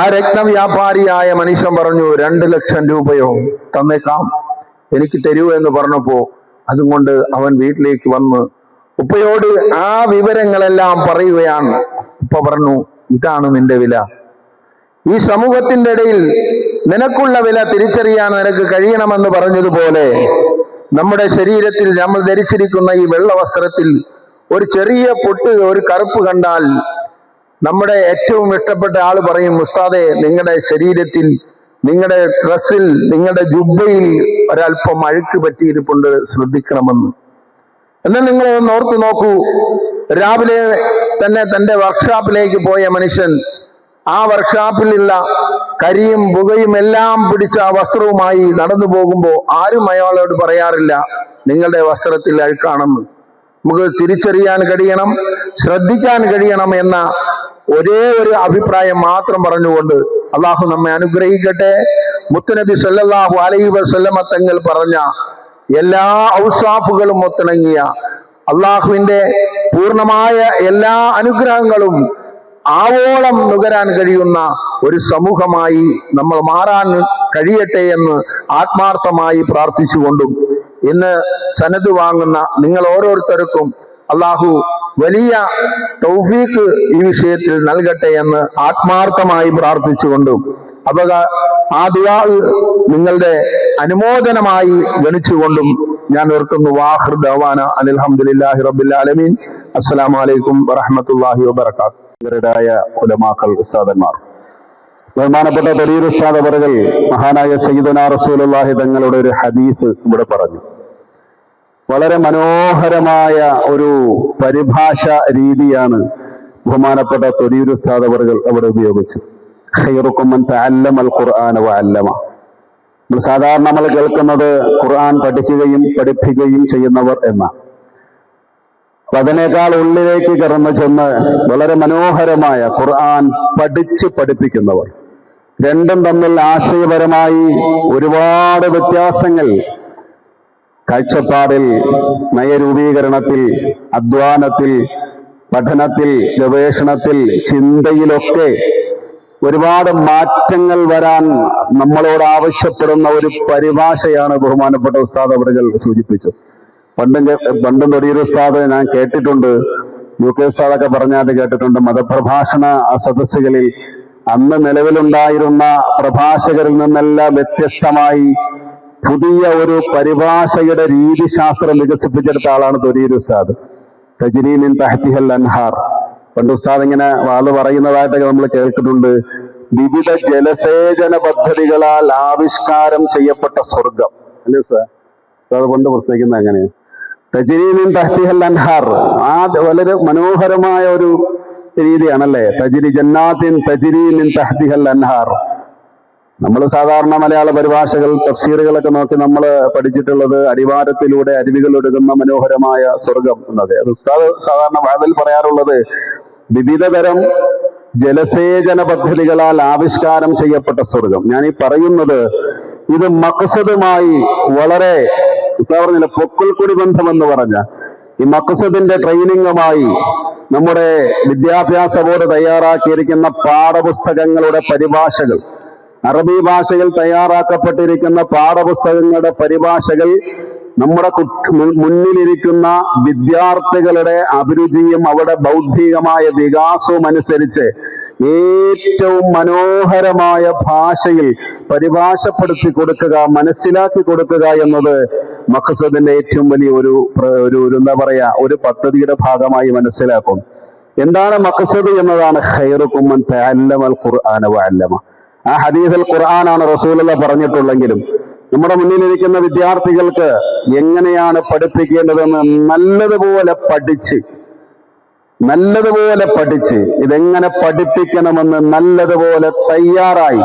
ആ രത്നവ്യാപാരിയായ മനുഷ്യൻ പറഞ്ഞു, 2 ലക്ഷം രൂപയോ തന്നേക്കാം, എനിക്ക് തരൂ എന്ന് പറഞ്ഞപ്പോ അതുകൊണ്ട് അവൻ വീട്ടിലേക്ക് വന്ന് ഉപ്പയോട് ആ വിവരങ്ങളെല്ലാം പറയുകയാണ്. ഉപ്പ പറഞ്ഞു, ഇതാണ് നിന്റെ വില. ഈ സമൂഹത്തിന്റെ ഇടയിൽ നിനക്കുള്ള വില തിരിച്ചറിയാൻ നിനക്ക് കഴിയണമെന്ന് പറഞ്ഞതുപോലെ നമ്മുടെ ശരീരത്തിൽ നമ്മൾ ധരിച്ചിരിക്കുന്ന ഈ വെള്ള വസ്ത്രത്തിൽ ഒരു ചെറിയ പൊട്ട്, ഒരു കറുപ്പ് കണ്ടാൽ നമ്മുടെ ഏറ്റവും ഇഷ്ടപ്പെട്ട ആള് പറയും, ഉസ്താദേ, നിങ്ങളുടെ ശരീരത്തിൽ, നിങ്ങളുടെ ഡ്രസ്സിൽ, നിങ്ങളുടെ ജുബ്ബയിൽ ഒരല്പം അഴുക്ക് പറ്റിയിരിപ്പുണ്ട്, ശ്രദ്ധിക്കണമെന്ന്. എന്നാൽ നിങ്ങൾ ഒന്ന് ഓർത്തു നോക്കൂ, രാവിലെ തന്നെ തന്റെ വർക്ക്ഷോപ്പിലേക്ക് പോയ മനുഷ്യൻ ആ വർക്ക്ഷോപ്പിലുള്ള കരിയും പുകയും എല്ലാം പിടിച്ച ആ വസ്ത്രവുമായി നടന്നു പോകുമ്പോൾ ആരും അയാളോട് പറയാറില്ല, നിങ്ങളുടെ വസ്ത്രത്തിൽ അഴുക്കാണെന്ന്. നമുക്ക് തിരിച്ചറിയാൻ കഴിയണം, ശ്രദ്ധിക്കാൻ കഴിയണം എന്ന ഒരേ ഒരു അഭിപ്രായം മാത്രം പറഞ്ഞുകൊണ്ട് അള്ളാഹു നമ്മെ അനുഗ്രഹിക്കട്ടെ. മുത്തുനബി സല്ലല്ലാഹു അലൈഹി വസല്ലമ തങ്ങൾ പറഞ്ഞ എല്ലാ ഔസാഫുകളും ഒത്തിണങ്ങിയ അള്ളാഹുവിന്റെ പൂർണ്ണമായ എല്ലാ അനുഗ്രഹങ്ങളും ആവോളം നുകരാൻ കഴിയുന്ന ഒരു സമൂഹമായി നമ്മൾ മാറാൻ കഴിയട്ടെ എന്ന് ആത്മാർത്ഥമായി പ്രാർത്ഥിച്ചുകൊണ്ടും ഇന്ന് സനദ് വാങ്ങുന്ന നിങ്ങൾ ഓരോരുത്തർക്കും അള്ളാഹു വലിയ തൗഫീഖ് ഈ വിഷയത്തിൽ നൽകട്ടെ എന്ന് ആത്മാർത്ഥമായി പ്രാർത്ഥിച്ചുകൊണ്ടും ആ ദുആ നിങ്ങളുടെ അനുമോദനമായി ഗണിച്ചുകൊണ്ടും ഞാൻ ഓർക്കുന്നു. വാഖിർ ദഅവാന അനിൽ ഹംദുലില്ലാഹി റബ്ബിൽ ആലമീൻ. അസ്സലാമു അലൈക്കും വറഹ്മത്തുള്ളാഹി വബറകാതുഹു. ഇവരുടെയായ ഉലമാക്കൾ, ഉസ്താദന്മാർ, ബഹുമാനപ്പെട്ട തരീർ ഉസ്താദ് അവറുകൾ മഹാനായ സയ്യിദുനാ റസൂലുള്ളാഹി തങ്ങളുടെ ഒരു ഹദീസ് ഇവിടെ പറഞ്ഞു. വളരെ മനോഹരമായ ഒരു പരിഭാഷ രീതിയാണ് ബഹുമാനപ്പെട്ട തരീർ ഉസ്താദ് അവറുകൾ അവിടെ ഉപയോഗിച്ചത്. ഖൈറുക്കും മൻ തഅല്ലമൽ ഖുർആന വഅല്ലമ. സാധാരണ നമ്മൾ കേൾക്കുന്നത് ഖുർആൻ പഠിക്കുകയും പഠിപ്പിക്കുകയും ചെയ്യുന്നവർ എന്നാണ്. അതിനേക്കാൾ ഉള്ളിലേക്ക് കടന്നു ചെന്ന് വളരെ മനോഹരമായ ഖുർആൻ പഠിച്ച് പഠിപ്പിക്കുന്നവർ, രണ്ടും തമ്മിൽ ആശയപരമായി ഒരുപാട് വ്യത്യാസങ്ങൾ കാഴ്ചപ്പാടിൽ, നയരൂപീകരണത്തിൽ, അധ്വാനത്തിൽ, പഠനത്തിൽ, ഗവേഷണത്തിൽ, ചിന്തയിലൊക്കെ ഒരുപാട് മാറ്റങ്ങൾ വരാൻ നമ്മളോട് ആവശ്യപ്പെടുന്ന ഒരു പരിഭാഷയാണ് ബഹുമാനപ്പെട്ട ഉസ്താദ് അവറുകൾ സൂചിപ്പിച്ചത്. പണ്ടും തൊടിയൊരു ഉസ്താദ് ഞാൻ കേട്ടിട്ടുണ്ട്, UK ഉസ്താദൊക്കെ പറഞ്ഞാൽ കേട്ടിട്ടുണ്ട്, മതപ്രഭാഷണ സദസ്സുകളിൽ അന്ന് നിലവിലുണ്ടായിരുന്ന പ്രഭാഷകരിൽ നിന്നെല്ലാം വ്യത്യസ്തമായി പുതിയ ഒരു പരിഭാഷയുടെ രീതിശാസ്ത്രം വികസിപ്പിച്ചെടുത്ത ആളാണ് തൊടിയൊരു ഉസ്താദ്. തജ്രീ മിൻ തഹ്തിഹൽ അൻഹാർ. പണ്ട് ഉസ്താദ് ഇങ്ങനെ വാള് പറയുന്നതായിട്ടൊക്കെ നമ്മൾ കേൾക്കുന്നുണ്ട്. വിവിധ ജലസേചന പദ്ധതികളാൽ ആവിഷ്കാരം ചെയ്യപ്പെട്ട സ്വർഗം അല്ലേ ഉസ്താദ് കൊണ്ട് പ്രസ്താവിക്കുന്നത് അങ്ങനെ. തജ്രീ മിൻ തഹ്തിഹൽ അൻഹാർ, ആ വളരെ മനോഹരമായ ഒരു രീതിയാണല്ലേ. തജ്രി ജന്നാത്തിൻ തജ്രീ മിൻ തഹ്തിഹൽ അൻഹാർ. നമ്മൾ സാധാരണ മലയാള പരിഭാഷകൾ, തഫ്സീറുകളൊക്കെ നോക്കി നമ്മൾ പഠിച്ചിട്ടുള്ളത് അടിവാരത്തിലൂടെ അരുവികൾ ഒഴുകുന്ന മനോഹരമായ സ്വർഗം എന്നത്. അത് ഉസ്താദ് സാധാരണ വാതിൽ പറയാറുള്ളത് വിവിധതരം ജലസേചന പദ്ധതികളാൽ ആവിഷ്കാരം ചെയ്യപ്പെട്ട സ്വർഗം. ഞാൻ ഈ പറയുന്നത് ഇത് മഖ്സദുമായി വളരെ പറഞ്ഞില്ല, പൊക്കിൾ കുടി ബന്ധമെന്ന് പറഞ്ഞ ഈ മഖ്സദിന്റെ ട്രെയിനിങ്ങുമായി നമ്മുടെ വിദ്യാഭ്യാസ ബോർഡ് തയ്യാറാക്കിയിരിക്കുന്ന പാഠപുസ്തകങ്ങളുടെ പരിഭാഷകൾ, അറബി ഭാഷയിൽ തയ്യാറാക്കപ്പെട്ടിരിക്കുന്ന പാഠപുസ്തകങ്ങളുടെ പരിഭാഷകൾ നമ്മുടെ മുന്നിലിരിക്കുന്ന വിദ്യാർത്ഥികളുടെ അഭിരുചിയും അവരുടെ ബൗദ്ധികമായ വികാസവും അനുസരിച്ച് ഏറ്റവും മനോഹരമായ ഭാഷയിൽ പരിഭാഷപ്പെടുത്തി കൊടുക്കുക, മനസ്സിലാക്കി കൊടുക്കുക എന്നത് മഖ്സദിന്റെ ഏറ്റവും വലിയ ഒരു എന്താ പറയാ, ഒരു പദ്ധതിയുടെ ഭാഗമായി മനസ്സിലാക്കും. എന്താണ് മഖ്സദ് എന്നതാണ് ഖൈറുക്കും മൻ തഅല്ലമൽ ഖുർആന വഅല്ലമ. ആ ഹദീസിൽ ഖുർആനാണ് റസൂലുള്ളാഹി പറഞ്ഞിട്ടുള്ളെങ്കിലും നമ്മുടെ മുന്നിലിരിക്കുന്ന വിദ്യാർത്ഥികൾക്ക് എങ്ങനെയാണ് പഠിപ്പിക്കേണ്ടതെന്ന് നല്ലതുപോലെ പഠിച്ച് ഇതെങ്ങനെ പഠിപ്പിക്കണമെന്ന് നല്ലതുപോലെ തയ്യാറായി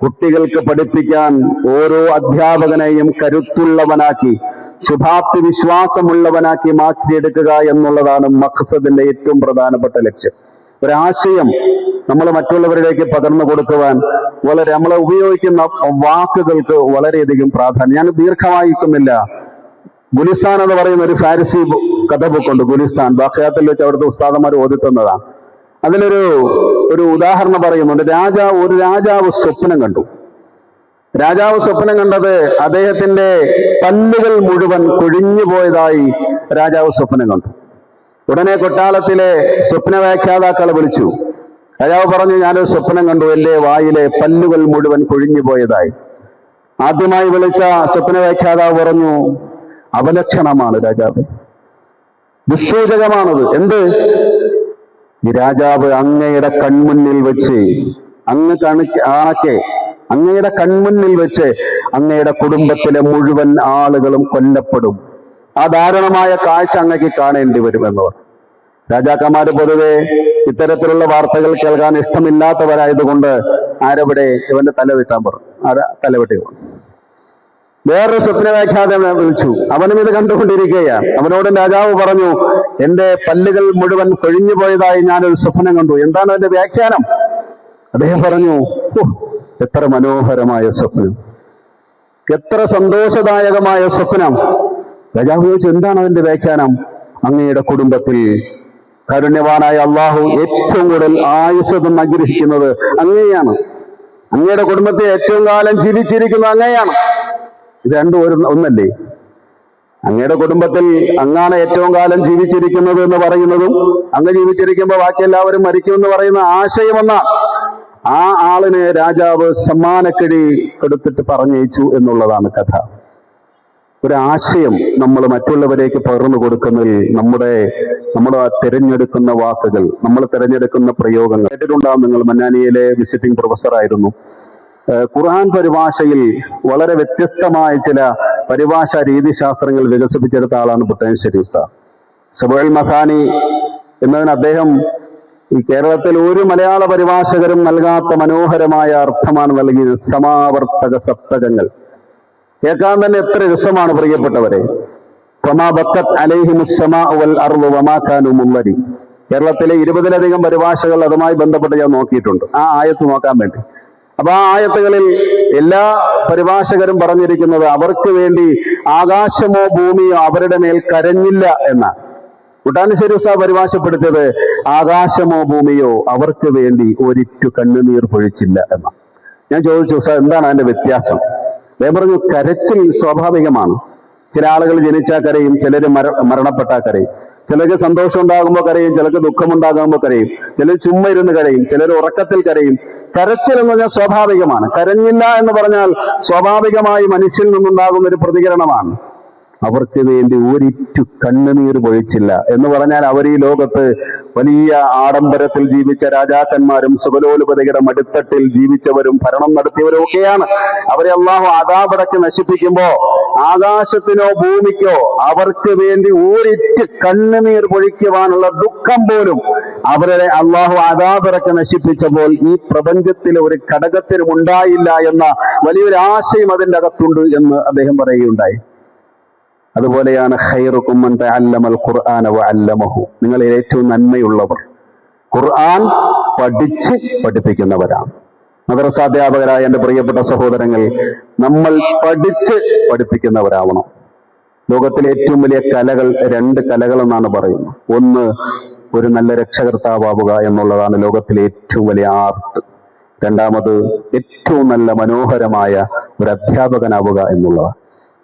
കുട്ടികൾക്ക് പഠിപ്പിക്കാൻ ഓരോ അധ്യാപകനെയും കരുത്തുള്ളവനാക്കി, ശുഭാപ്തി വിശ്വാസമുള്ളവനാക്കി മാറ്റിയെടുക്കുക എന്നുള്ളതാണ് മഖ്സദിന്റെ ഏറ്റവും പ്രധാനപ്പെട്ട ലക്ഷ്യം. ഒരാശയം നമ്മൾ മറ്റുള്ളവരിലേക്ക് പകർന്നു കൊടുക്കുവാൻ നമ്മൾ ഉപയോഗിക്കുന്ന വാക്കുകൾക്ക് വളരെയധികം പ്രാധാന്യം. ഞാൻ ദീർഘമായിരിക്കുന്നില്ല. ഗുലിസ്ഥാൻ എന്ന് പറയുന്ന ഒരു ഫാരിസി കഥ ബുക്കുണ്ട്, ഗുലിസ്ഥാൻ. ബാഖിയാത്തിൽ വെച്ച് അവിടുത്തെ ഉസ്താദന്മാർ ഓതിത്തുന്നതാണ്. അതിലൊരു ഉദാഹരണം പറയുന്നുണ്ട്. ഒരു രാജാവ് സ്വപ്നം കണ്ടു. രാജാവ് സ്വപ്നം കണ്ടത് അദ്ദേഹത്തിന്റെ പല്ലുകൾ മുഴുവൻ കൊഴിഞ്ഞു പോയതായി രാജാവ് സ്വപ്നം കണ്ടു. ഉടനെ കൊട്ടാരത്തിലെ സ്വപ്ന വ്യാഖ്യാതാക്കളെ വിളിച്ചു. രാജാവ് പറഞ്ഞു, ഞാനൊരു സ്വപ്നം കണ്ടു, എന്റെ വായിലെ പല്ലുകൾ മുഴുവൻ കൊഴിഞ്ഞു പോയതായി. ആദ്യമായി വിളിച്ച സ്വപ്ന വ്യാഖ്യാതാവ് പറഞ്ഞു, അപലക്ഷണമാണ് രാജാവ്, ദുസ്സൂചകമാണത്. എന്ത്? ഈ രാജാവ് അങ്ങയുടെ കൺമുന്നിൽ വെച്ച് അങ്ങയുടെ കൺമുന്നിൽ വെച്ച് അങ്ങയുടെ കുടുംബത്തിലെ മുഴുവൻ ആളുകളും കൊല്ലപ്പെടും. ആ ദാരുണമായ കാഴ്ച അങ്ങക്ക് കാണേണ്ടി വരുമെന്നവർ. രാജാക്കന്മാര് പൊതുവെ ഇത്തരത്തിലുള്ള വാർത്തകൾ കേൾക്കാൻ ഇഷ്ടമില്ലാത്തവരായതുകൊണ്ട് ആരവിടെ ഇവന്റെ തല വെട്ടാൻ പറഞ്ഞു. തലവെട്ടി. വേറൊരു സ്വപ്ന വ്യാഖ്യാതനെ വിളിച്ചു. അവനും ഇത് കണ്ടുകൊണ്ടിരിക്കുകയാണ്. അവനോട് രാജാവ് പറഞ്ഞു, എന്റെ പല്ലുകൾ മുഴുവൻ കൊഴിഞ്ഞു പോയതായി ഞാനൊരു സ്വപ്നം കണ്ടു. എന്താണ് അതിന്റെ വ്യാഖ്യാനം? അദ്ദേഹം പറഞ്ഞു, എത്ര മനോഹരമായ സ്വപ്നം, എത്ര സന്തോഷദായകമായ സ്വപ്നം. രാജാവ് ചോദിച്ചു, എന്താണ് അതിന്റെ വ്യാഖ്യാനം? അങ്ങയുടെ കുടുംബത്തിൽ കാരുണ്യവാനായ അള്ളാഹു ഏറ്റവും കൂടുതൽ ആയുസ്സെന്ന് ആഗ്രഹിക്കുന്നത് അങ്ങനെയാണ്. അങ്ങയുടെ കുടുംബത്തെ ഏറ്റവും കാലം ജീവിച്ചിരിക്കുന്നത് അങ്ങനെയാണ്. ഇത് രണ്ടും ഒന്നല്ലേ? അങ്ങയുടെ കുടുംബത്തിൽ അങ്ങാണ് ഏറ്റവും കാലം ജീവിച്ചിരിക്കുന്നത് എന്ന് പറയുന്നതും അങ്ങ് ജീവിച്ചിരിക്കുമ്പോൾ ബാക്കി എല്ലാവരും മരിക്കുമെന്ന് പറയുന്ന ആശയമെന്നാണ്. ആ ആളിന് രാജാവ് സമ്മാനക്കിഴി കൊടുത്തിട്ട് പറഞ്ഞയച്ചു എന്നുള്ളതാണ് കഥ. ഒരാശയം നമ്മൾ മറ്റുള്ളവരേക്ക് പകർന്നു കൊടുക്കുന്നതിൽ നമ്മുടെ തിരഞ്ഞെടുക്കുന്ന വാക്കുകൾ, നമ്മൾ തിരഞ്ഞെടുക്കുന്ന പ്രയോഗങ്ങൾ കേട്ടിട്ടുണ്ടാകും. നിങ്ങൾ മന്നാനിയിലെ വിസിറ്റിംഗ് പ്രൊഫസർ ആയിരുന്നു. ഖുർആൻ പരിഭാഷയിൽ വളരെ വ്യത്യസ്തമായ ചില പരിഭാഷാ രീതിശാസ്ത്രങ്ങൾ വികസിപ്പിച്ചെടുത്ത ആളാണ് പുത്തൻശ്ശേരി ഉസ്താദ്. സബുൽ മഖാനി എന്നതിന് അദ്ദേഹം ഈ കേരളത്തിൽ ഒരു മലയാള പരിഭാഷകരും നൽകാത്ത മനോഹരമായ അർത്ഥമാണ് നൽകിയത്. സമാവർത്തക സപ്തകങ്ങൾ കേൾക്കാൻ തന്നെ എത്ര രസമാണ് പ്രിയപ്പെട്ടവരെ. കേരളത്തിലെ 20-ലധികം പരിഭാഷകൾ അതുമായി ബന്ധപ്പെട്ട് ഞാൻ നോക്കിയിട്ടുണ്ട്, ആ ആയത്ത് നോക്കാൻ വേണ്ടി. അപ്പൊ ആ ആയത്തുകളിൽ എല്ലാ പരിഭാഷകരും പറഞ്ഞിരിക്കുന്നത് അവർക്ക് വേണ്ടി ആകാശമോ ഭൂമിയോ അവരുടെ മേൽ കരഞ്ഞില്ല എന്നാണ്. കുട്ടാനശ്ശേരി ഉസ്താദ് പരിഭാഷപ്പെടുത്തിയത് ആകാശമോ ഭൂമിയോ അവർക്ക് വേണ്ടി ഒരിറ്റു കണ്ണുനീർ പൊഴിച്ചില്ല എന്നാണ്. ഞാൻ ചോദിച്ചു, ഉസ്താദ് എന്താണ് അതിന്റെ വ്യത്യാസം? അദ്ദേഹം പറഞ്ഞു, കരച്ചിൽ സ്വാഭാവികമാണ്. ചില ആളുകൾ ജനിച്ചാൽ കരയും, ചിലര് മരണപ്പെട്ടാൽ കരയും. ചിലർക്ക് സന്തോഷം ഉണ്ടാകുമ്പോൾ കരയും, ചിലർക്ക് ദുഃഖമുണ്ടാകുമ്പോൾ കരയും, ചിലർ ചുമ്മാ ഇരുന്ന് കരയും, ചിലർ ഉറക്കത്തിൽ കരയും. കരച്ചിൽ എന്ന് പറഞ്ഞാൽ സ്വാഭാവികമാണ്. കരഞ്ഞില്ല എന്ന് പറഞ്ഞാൽ സ്വാഭാവികമായി മനുഷ്യനിൽ നിന്നുണ്ടാകുന്ന ഒരു പ്രതികരണമാണ്. അവർക്ക് വേണ്ടി ഒരിറ്റു കണ്ണുനീർ പൊഴിച്ചില്ല എന്ന് പറഞ്ഞാൽ അവർ ഈ ലോകത്ത് വലിയ ആഡംബരത്തിൽ ജീവിച്ച രാജാക്കന്മാരും സുഖലോലുപതയുടെ മടിത്തട്ടിൽ ജീവിച്ചവരും ഭരണം നടത്തിയവരും ഒക്കെയാണ്. അവരെ അള്ളാഹു അദാബടക്കി നശിപ്പിക്കുമ്പോ ആകാശത്തിനോ ഭൂമിക്കോ അവർക്ക് വേണ്ടി ഒരിറ്റ് കണ്ണുനീർ പൊഴിക്കുവാനുള്ള ദുഃഖം പോലും അവരെ അള്ളാഹു അദാബടക്കി നശിപ്പിച്ചപ്പോൾ ഈ പ്രപഞ്ചത്തിലെ ഒരു ഘടകത്തിനും ഉണ്ടായില്ല എന്ന വലിയൊരു ആശയം അതിൻ്റെ അകത്തുണ്ട് എന്ന് അദ്ദേഹം പറയുകയുണ്ടായി. അതുപോലെയാണ് ഖൈറുക്കും മൻ തഅല്ലമൽ ഖുർആന വഅല്ലമഹു. നിങ്ങളിൽ ഏറ്റവും നന്മയുള്ളവർ ഖുർആൻ പഠിച്ച് പഠിപ്പിക്കുന്നവരാണ്. മദ്രസാധ്യാപകരായ എൻ്റെ പ്രിയപ്പെട്ട സഹോദരങ്ങൾ, നമ്മൾ പഠിച്ച് പഠിപ്പിക്കുന്നവരാവണം. ലോകത്തിലെ ഏറ്റവും വലിയ കലകൾ 2 കലകളെന്നാണ് പറയുന്നത്. ഒന്ന്, ഒരു നല്ല രക്ഷകർത്താവുക എന്നുള്ളതാണ് ലോകത്തിലെ ഏറ്റവും വലിയ ആർട്ട്. രണ്ടാമത്, ഏറ്റവും നല്ല മനോഹരമായ ഒരു അധ്യാപകനാവുക എന്നുള്ളതാണ്.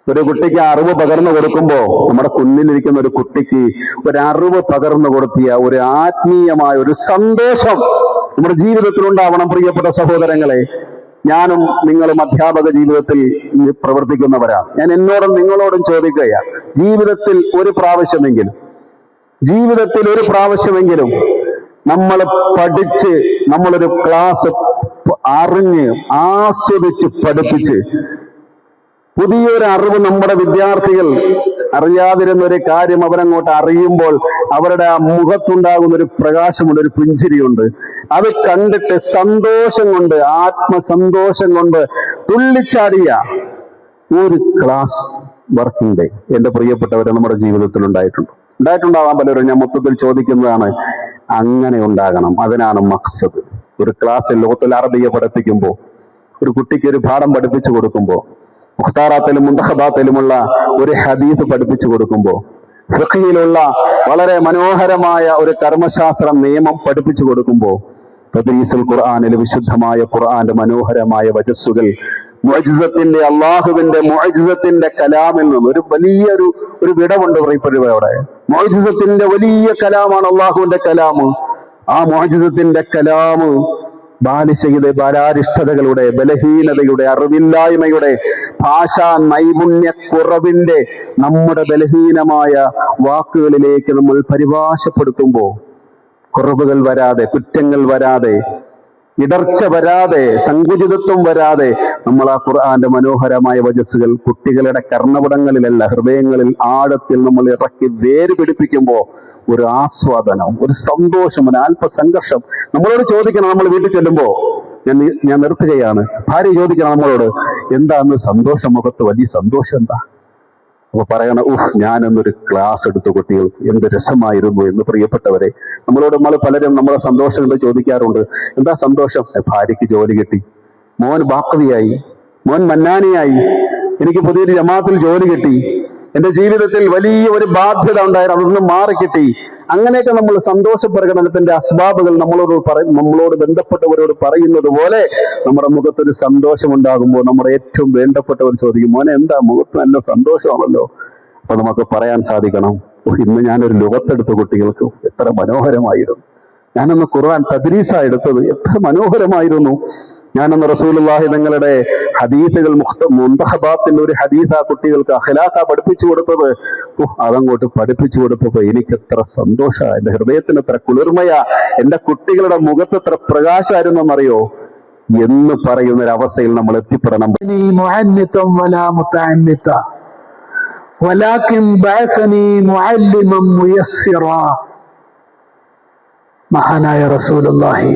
ഒരു കുട്ടിക്ക് അറിവ് പകർന്നു കൊടുക്കുമ്പോൾ, നമ്മുടെ കുഞ്ഞിലിരിക്കുന്ന ഒരു കുട്ടിക്ക് ഒരു അറിവ് പകർന്നു കൊടുത്തിയ ഒരു ആത്മീയമായ ഒരു സന്തോഷം നമ്മുടെ ജീവിതത്തിൽ ഉണ്ടാവണം. പ്രിയപ്പെട്ട സഹോദരങ്ങളെ, ഞാനും നിങ്ങളും അധ്യാപക ജീവിതത്തിൽ പ്രവർത്തിക്കുന്നവരാണ്. ഞാൻ എന്നോടും നിങ്ങളോടും ചോദിക്കുകയാണ്, ജീവിതത്തിൽ ഒരു പ്രാവശ്യമെങ്കിലും നമ്മൾ പഠിച്ച്, നമ്മളൊരു ക്ലാസ് അറിഞ്ഞ് ആസ്വദിച്ച് പഠിപ്പിച്ച് പുതിയൊരു അറിവ് നമ്മുടെ വിദ്യാർത്ഥികൾ അറിയാതിരുന്ന ഒരു കാര്യം അവരങ്ങോട്ട് അറിയുമ്പോൾ അവരുടെ ആ മുഖത്തുണ്ടാകുന്ന ഒരു പ്രകാശമുണ്ട്, ഒരു പുഞ്ചിരിയുണ്ട്. അത് കണ്ടിട്ട് സന്തോഷം കൊണ്ട്, ആത്മസന്തോഷം കൊണ്ട് തുള്ളിച്ചാടിയ ഒരു ക്ലാസ് വർക്കിംഗ് ഡേ എൻ്റെ പ്രിയപ്പെട്ടവരെ നമ്മുടെ ജീവിതത്തിൽ ഉണ്ടായിട്ടുണ്ടാവാൻ പലരും. ഞാൻ മൊത്തത്തിൽ ചോദിക്കുന്നതാണ്, അങ്ങനെ ഉണ്ടാകണം. അതിനാണ് മഖ്സദ്. ഒരു ക്ലാസ്സിൽ ലോകത്തിൽ അറബിയെ പഠിപ്പിക്കുമ്പോൾ, ഒരു കുട്ടിക്ക് ഒരു പാഠം പഠിപ്പിച്ചു കൊടുക്കുമ്പോൾ, മുഖ്താറാത്തിലും മുന്തഖബാത്തിലുമുള്ള ഒരു ഹദീസ് പഠിപ്പിച്ചു കൊടുക്കുമ്പോൾ, ഫിഖ്ഹിലുള്ള വളരെ മനോഹരമായ ഒരു കർമ്മശാസ്ത്ര നിയമം പഠിപ്പിച്ചു കൊടുക്കുമ്പോൾ, തദ്രീസുൽ ഖുർആനിൽ വിശുദ്ധമായ ഖുർആന്റെ മനോഹരമായ വജസ്സുകൾ, മുഅ്ജിസത്തിന്റെ, അള്ളാഹുവിന്റെ മുഅ്ജിസത്തിന്റെ കലാമിൽ നിന്ന് ഒരു വലിയൊരു വിടവുണ്ട് ഇപ്പോഴും അവിടെ. മുഅ്ജിസത്തിന്റെ വലിയ കലാമാണ് അള്ളാഹുവിന്റെ കലാമ്. ആ മുഅ്ജിസത്തിന്റെ കലാമ് ബാലാരിഷ്ടതകളുടെ, ബലഹീനതയുടെ, അറിവില്ലായ്മയുടെ, ഭാഷാ നൈപുണ്യക്കുറവിന്റെ നമ്മുടെ ബലഹീനമായ വാക്കുകളിലേക്ക് നമ്മൾ പരിഭാഷപ്പെടുത്തുമ്പോൾ, കുറവുകൾ വരാതെ, കുറ്റങ്ങൾ വരാതെ, ഇടർച്ച വരാതെ, സങ്കുചിതത്വം വരാതെ നമ്മൾ ആ ഖുർആന്റെ മനോഹരമായ വജസ്സുകൾ കുട്ടികളുടെ കർണപടങ്ങളിലല്ല, ഹൃദയങ്ങളിൽ ആഴത്തിൽ നമ്മൾ ഇറക്കി വേര് പിടിപ്പിക്കുമ്പോൾ ഒരു ആസ്വാദനം, ഒരു സന്തോഷം, ഒരു അല്പസംഘർഷം. നമ്മളോട് ചോദിക്കണം, നമ്മൾ വീട്ടിൽ ചെല്ലുമ്പോൾ ഞാൻ നിർത്തുകയാണ്. ഭാര്യ ചോദിക്കണം നമ്മളോട്, എന്താന്ന് സന്തോഷം, മുഖത്ത് വലിയ സന്തോഷം എന്താ? അപ്പൊ പറയണം, ഞാനൊന്നൊരു ക്ലാസ് എടുത്തു കുട്ടികൾക്ക്, എന്ത് രസമായിരുന്നു എന്ന്. പ്രിയപ്പെട്ടവരെ, നമ്മളോട് പലരും നമ്മളെ സന്തോഷം കൊണ്ട് ചോദിക്കാറുണ്ട്, എന്താ സന്തോഷം? ഭാര്യയ്ക്ക് ജോലി കിട്ടി, മോൻ ബാക്കവിയായി, മോൻ മന്നാനിയായി, എനിക്ക് പുതിയൊരു ജമാഅത്തിൽ ജോലി കിട്ടി, എന്റെ ജീവിതത്തിൽ വലിയ ഒരു ബാധ്യത ഉണ്ടായിരുന്നു, അതൊന്നും മാറിക്കിട്ടി. അങ്ങനെയൊക്കെ നമ്മൾ സന്തോഷ പ്രകടനത്തിന്റെ അസ്ബാബുകൾ നമ്മളോട് ബന്ധപ്പെട്ടവരോട് പറയുന്നത് പോലെ നമ്മുടെ മുഖത്തൊരു സന്തോഷം ഉണ്ടാകുമ്പോൾ നമ്മുടെ ഏറ്റവും വേണ്ടപ്പെട്ടവർ ചോദിക്കും, മോനെ എന്താ മുഖത്ത് നല്ല സന്തോഷമാണല്ലോ. അപ്പൊ നമുക്ക് പറയാൻ സാധിക്കണം, ഇന്ന് ഞാനൊരു ലുഗത്തെടുത്ത കുട്ടികൾക്ക് എത്ര മനോഹരമായിരുന്നു, ഞാനന്ന് ഖുർആൻ തദ്രീസ എടുത്തത് എത്ര മനോഹരമായിരുന്നു, ഞാനന്ന് റസൂലുള്ളാഹി തങ്ങളുടെ ഹദീസുകൾ മുന്തഹബാത്തിന്റെ ഒരു ഹദീസ കുട്ടികൾക്ക് അഖ്ലാഖ പഠിപ്പിച്ചു കൊടുത്തത്, അതങ്ങോട്ട് പഠിപ്പിച്ചു കൊടുത്തപ്പോ എനിക്ക് എത്ര സന്തോഷ, എന്റെ ഹൃദയത്തിന് എത്ര കുളിർമയ, എന്റെ കുട്ടികളുടെ മുഖത്ത് എത്ര പ്രകാശമായിരുന്നെന്നറിയോ എന്ന് പറയുന്ന ഒരു അവസ്ഥയിൽ നമ്മൾ എത്തിപ്പെടണം. മഹാനായ റസൂലുള്ളാഹി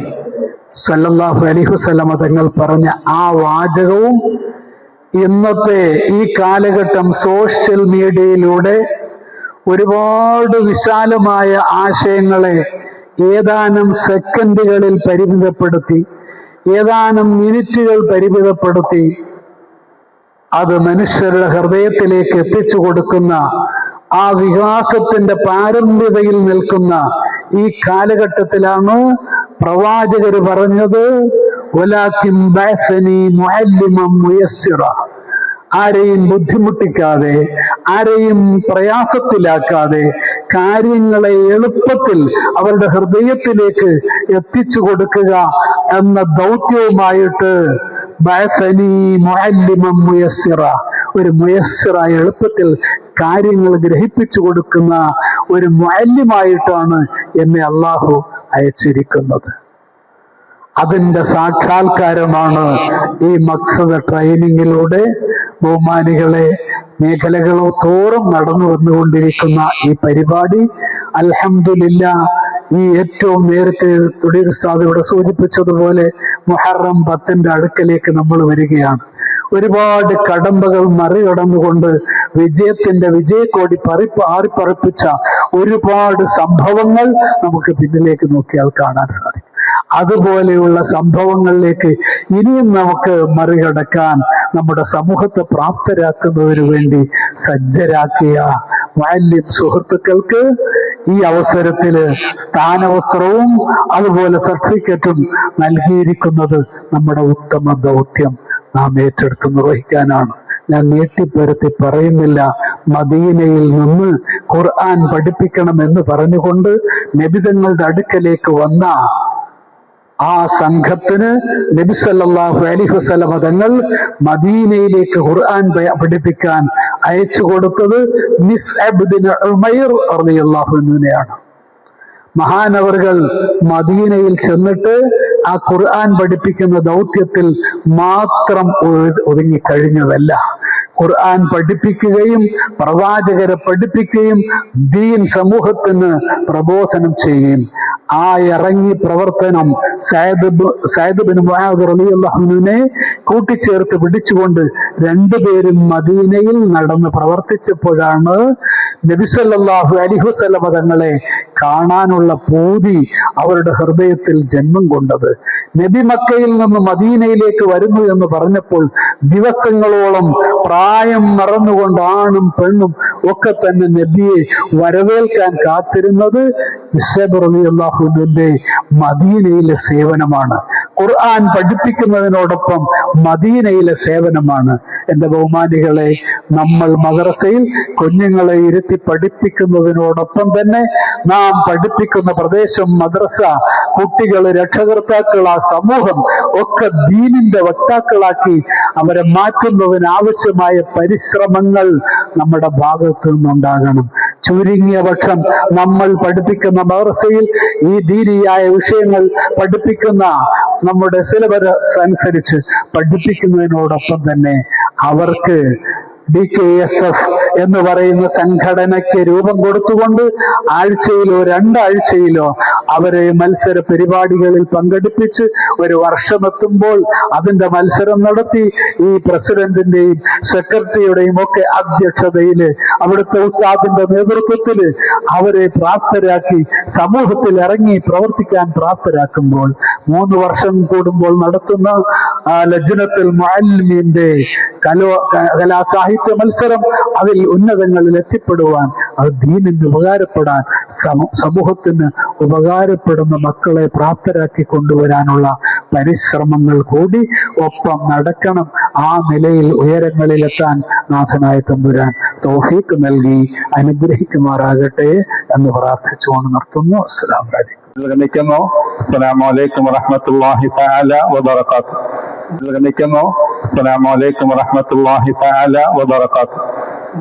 സ്വല്ലല്ലാഹു അലൈഹി വസല്ലമ തങ്ങൾ പറഞ്ഞ ആ വാചകവും ഇന്നത്തെ ഈ കാലഘട്ടം സോഷ്യൽ മീഡിയയിലൂടെ ഒരുപാട് വിശാലമായ ആശയങ്ങളെ ഏതാനും സെക്കൻഡുകളിൽ പരിമിതപ്പെടുത്തി, ഏതാനും മിനിറ്റുകൾ പരിമിതപ്പെടുത്തി അത് മനുഷ്യരുടെ ഹൃദയത്തിലേക്ക് എത്തിച്ചു കൊടുക്കുന്ന ആ വികാസത്തിന്റെ പാരമ്യതയിൽ നിൽക്കുന്ന ഈ കാലഘട്ടത്തിലാണ് പ്രവാചകര് പറഞ്ഞത്, വലാകിൻ ബഅസനി മുഅല്ലിമൻ മുയസ്സിറ. ആരെയും ബുദ്ധിമുട്ടിക്കാതെ, ആരെയും പ്രയാസത്തിലാക്കാതെ കാര്യങ്ങളെ എളുപ്പത്തിൽ അവരുടെ ഹൃദയത്തിലേക്ക് എത്തിച്ചു കൊടുക്കുക എന്ന ദൗത്യവുമായിട്ട് ബഅസനി മുഅല്ലിമൻ മുയസ്സിറ, ഒരു മുയസ്സിറായ എളുപ്പത്തിൽ കാര്യങ്ങൾ ഗ്രഹിപ്പിച്ചു കൊടുക്കുന്ന ഒരു മുഅല്ലിമായിട്ടാണ് എന്നെ അള്ളാഹു അയച്ചിരിക്കുന്നത്. അതിന്റെ സാക്ഷാത്കാരമാണ് ഈ മഖ്സദ് ട്രെയിനിങ്ങിലൂടെ ബഹുമാനികളെ മേഖലകളോ തോറും നടന്നു വന്നുകൊണ്ടിരിക്കുന്ന ഈ പരിപാടി. അൽഹംദുലില്ലാ, ഈ ഏറ്റവും നേരത്തെ തുടിർ ഉസ്താദ് ഇവിടെ സൂചിപ്പിച്ചതുപോലെ മുഹറം 10 അടുക്കലേക്ക് നമ്മൾ വരികയാണ്. ഒരുപാട് കടമ്പകൾ മറികടന്നുകൊണ്ട് വിജയത്തിന്റെ വിജയക്കോടി ആറിപ്പറപ്പിച്ച ഒരുപാട് സംഭവങ്ങൾ നമുക്ക് പിന്നിലേക്ക് നോക്കിയാൽ കാണാൻ സാധിക്കും. അതുപോലെയുള്ള സംഭവങ്ങളിലേക്ക് ഇനിയും നമുക്ക് മറികടക്കാൻ നമ്മുടെ സമൂഹത്തെ പ്രാപ്തരാക്കുന്നതിന് വേണ്ടി സജ്ജരാക്കിയ മുഅല്ലിം സുഹൃത്തുക്കൾക്ക് ഈ അവസരത്തില് സ്ഥാനവസ്ത്രവും അതുപോലെ സർട്ടിഫിക്കറ്റും നൽകിയിരിക്കുന്നത് നമ്മുടെ ഉത്തമ ദൗത്യം നാം ഏറ്റെടുത്ത് നിർവഹിക്കാനാണ്. ഞാൻ നീട്ടിപ്പരത്തി പറയുന്നില്ല. മദീനയിൽ നിന്ന് ഖുർആൻ പഠിപ്പിക്കണമെന്ന് പറഞ്ഞുകൊണ്ട് നബിതങ്ങളുടെ അടുക്കലേക്ക് വന്ന ആ സംഘത്തിന് നബി സല്ലല്ലാഹു അലൈഹി വസല്ലം തങ്ങൾ മദീനയിലേക്ക് ഖുർആൻ പഠിപ്പിക്കാൻ അയച്ചു കൊടുത്തത് മിസ്അബ് ബിൻ ഉമൈർ റളിയല്ലാഹു അൻഹുവിനെയാണ്. മഹാനവറുകൾ മദീനയിൽ ചെന്നിട്ട് ആ ഖുർആൻ പഠിപ്പിക്കുന്ന ദൗത്യത്തിൽ മാത്രം ഒതുങ്ങിക്കഴിഞ്ഞതല്ല. ഖുർആൻ പഠിപ്പിക്കുകയും പ്രവാചകരെ പഠിപ്പിക്കുകയും ദീൻ സമൂഹത്തിന് പ്രബോധനം ചെയ്യുകയും ആ ഇറങ്ങി പ്രവർത്തനം സഅദ് ബിൻ മുആദ് റളിയല്ലാഹു അൻഹുവിനെ കൂട്ടിച്ചേർത്ത് പിടിച്ചുകൊണ്ട് രണ്ടുപേരും മദീനയിൽ നടന്ന് പ്രവർത്തിച്ചപ്പോഴാണ് നബി സല്ലല്ലാഹു അലൈഹി വസല്ലം തങ്ങളെ കാണാനുള്ള പൂതി അവരുടെ ഹൃദയത്തിൽ ജന്മം കൊണ്ടത്. നബി മക്കയിൽ നിന്ന് മദീനയിലേക്ക് വരുന്നു എന്ന് പറഞ്ഞപ്പോൾ ദിവസങ്ങളോളം പ്രായം മറന്നുകൊണ്ട് ആണും പെണ്ണും ഒക്കെ തന്നെ നബിയെ വരവേൽക്കാൻ കാത്തിരുന്നത് ഇസ്ഹബ് റളിയല്ലാഹു അൻഹുവിന്റെ മദീനയിലെ സേവനമാണ്. ഖുർആൻ പഠിപ്പിക്കുന്നതിനോടൊപ്പം മദീനയിലെ സേവനമാണ്. എന്റെ ബഹുമാനികളെ, നമ്മൾ മദ്രസയിൽ കുഞ്ഞുങ്ങളെ ഇരുത്തി പഠിപ്പിക്കുന്നതിനോടൊപ്പം തന്നെ നാം പഠിപ്പിക്കുന്ന പ്രദേശം, മദ്രസ, കുട്ടികൾ, രക്ഷകർത്താക്കൾ, ആ സമൂഹം ഒക്കെ ദീനിന്റെ വക്താക്കളാക്കി അവരെ മാറ്റുന്നതിന് ആവശ്യമായ പരിശ്രമങ്ങൾ നമ്മുടെ ഭാഗത്തു നിന്നുണ്ടാകണം. ചുരുങ്ങിയ പക്ഷം നമ്മൾ പഠിപ്പിക്കുന്ന മദ്രസയിൽ ഈ ദീനിയായ വിഷയങ്ങൾ പഠിപ്പിക്കുന്ന നമ്മുടെ സിലബസ് അനുസരിച്ച് പഠിപ്പിക്കുന്നതിനോടൊപ്പം തന്നെ അവർക്ക് BKSF എന്ന് പറയുന്ന സംഘടനയ്ക്ക് രൂപം കൊടുത്തുകൊണ്ട് ആഴ്ചയിലോ 2 ആഴ്ചയിലോ അവരെ മത്സര പരിപാടികളിൽ പങ്കെടുപ്പിച്ച് ഒരു വർഷമെത്തുമ്പോൾ അതിന്റെ മത്സരം നടത്തി ഈ പ്രസിഡന്റിന്റെയും സെക്രട്ടറിയുടെയും ഒക്കെ അധ്യക്ഷതയിൽ അവിടുത്തെ ഉസ്താദിന്റെ നേതൃത്വത്തിൽ അവരെ പ്രാപ്തരാക്കി സമൂഹത്തിൽ ഇറങ്ങി പ്രവർത്തിക്കാൻ പ്രാപ്തരാക്കുമ്പോൾ 3 വർഷം കൂടുമ്പോൾ നടത്തുന്ന ലജ്നത്തുൽ മുഅല്ലിമീന്റെ കലാസാഹിത്യ മത്സരം അതിൽ ഉന്നതങ്ങളിൽ എത്തിപ്പെടുവാൻ, അത് ദീനിന് ഉപകാരപ്പെടാൻ, സമൂഹത്തിന് ഉപകാരപ്പെടുന്ന മക്കളെ പ്രാപ്തരാക്കി കൊണ്ടുവരാനുള്ള പരിശ്രമങ്ങൾ കൂടി ഒപ്പം നടക്കണം. ആ നിലയിൽ ഉയരങ്ങളിലെത്താൻ നാഥനായ തമ്പുരാൻ തൗഫീഖ് നൽകി അനുഗ്രഹിക്കുമാറാകട്ടെ എന്ന് പ്രാർത്ഥിച്ചുകൊണ്ട് നിർത്തുന്നു. അസ്സലാമു അലൈക്കും. അസ്സലാമു അലൈക്കും വറഹ്മത്തുള്ളാഹി തആല വബറകാതുഹു. അസ്സലാമു അലൈക്കും വറഹ്മത്തുള്ളാഹി തആല വബറകാതുഹു.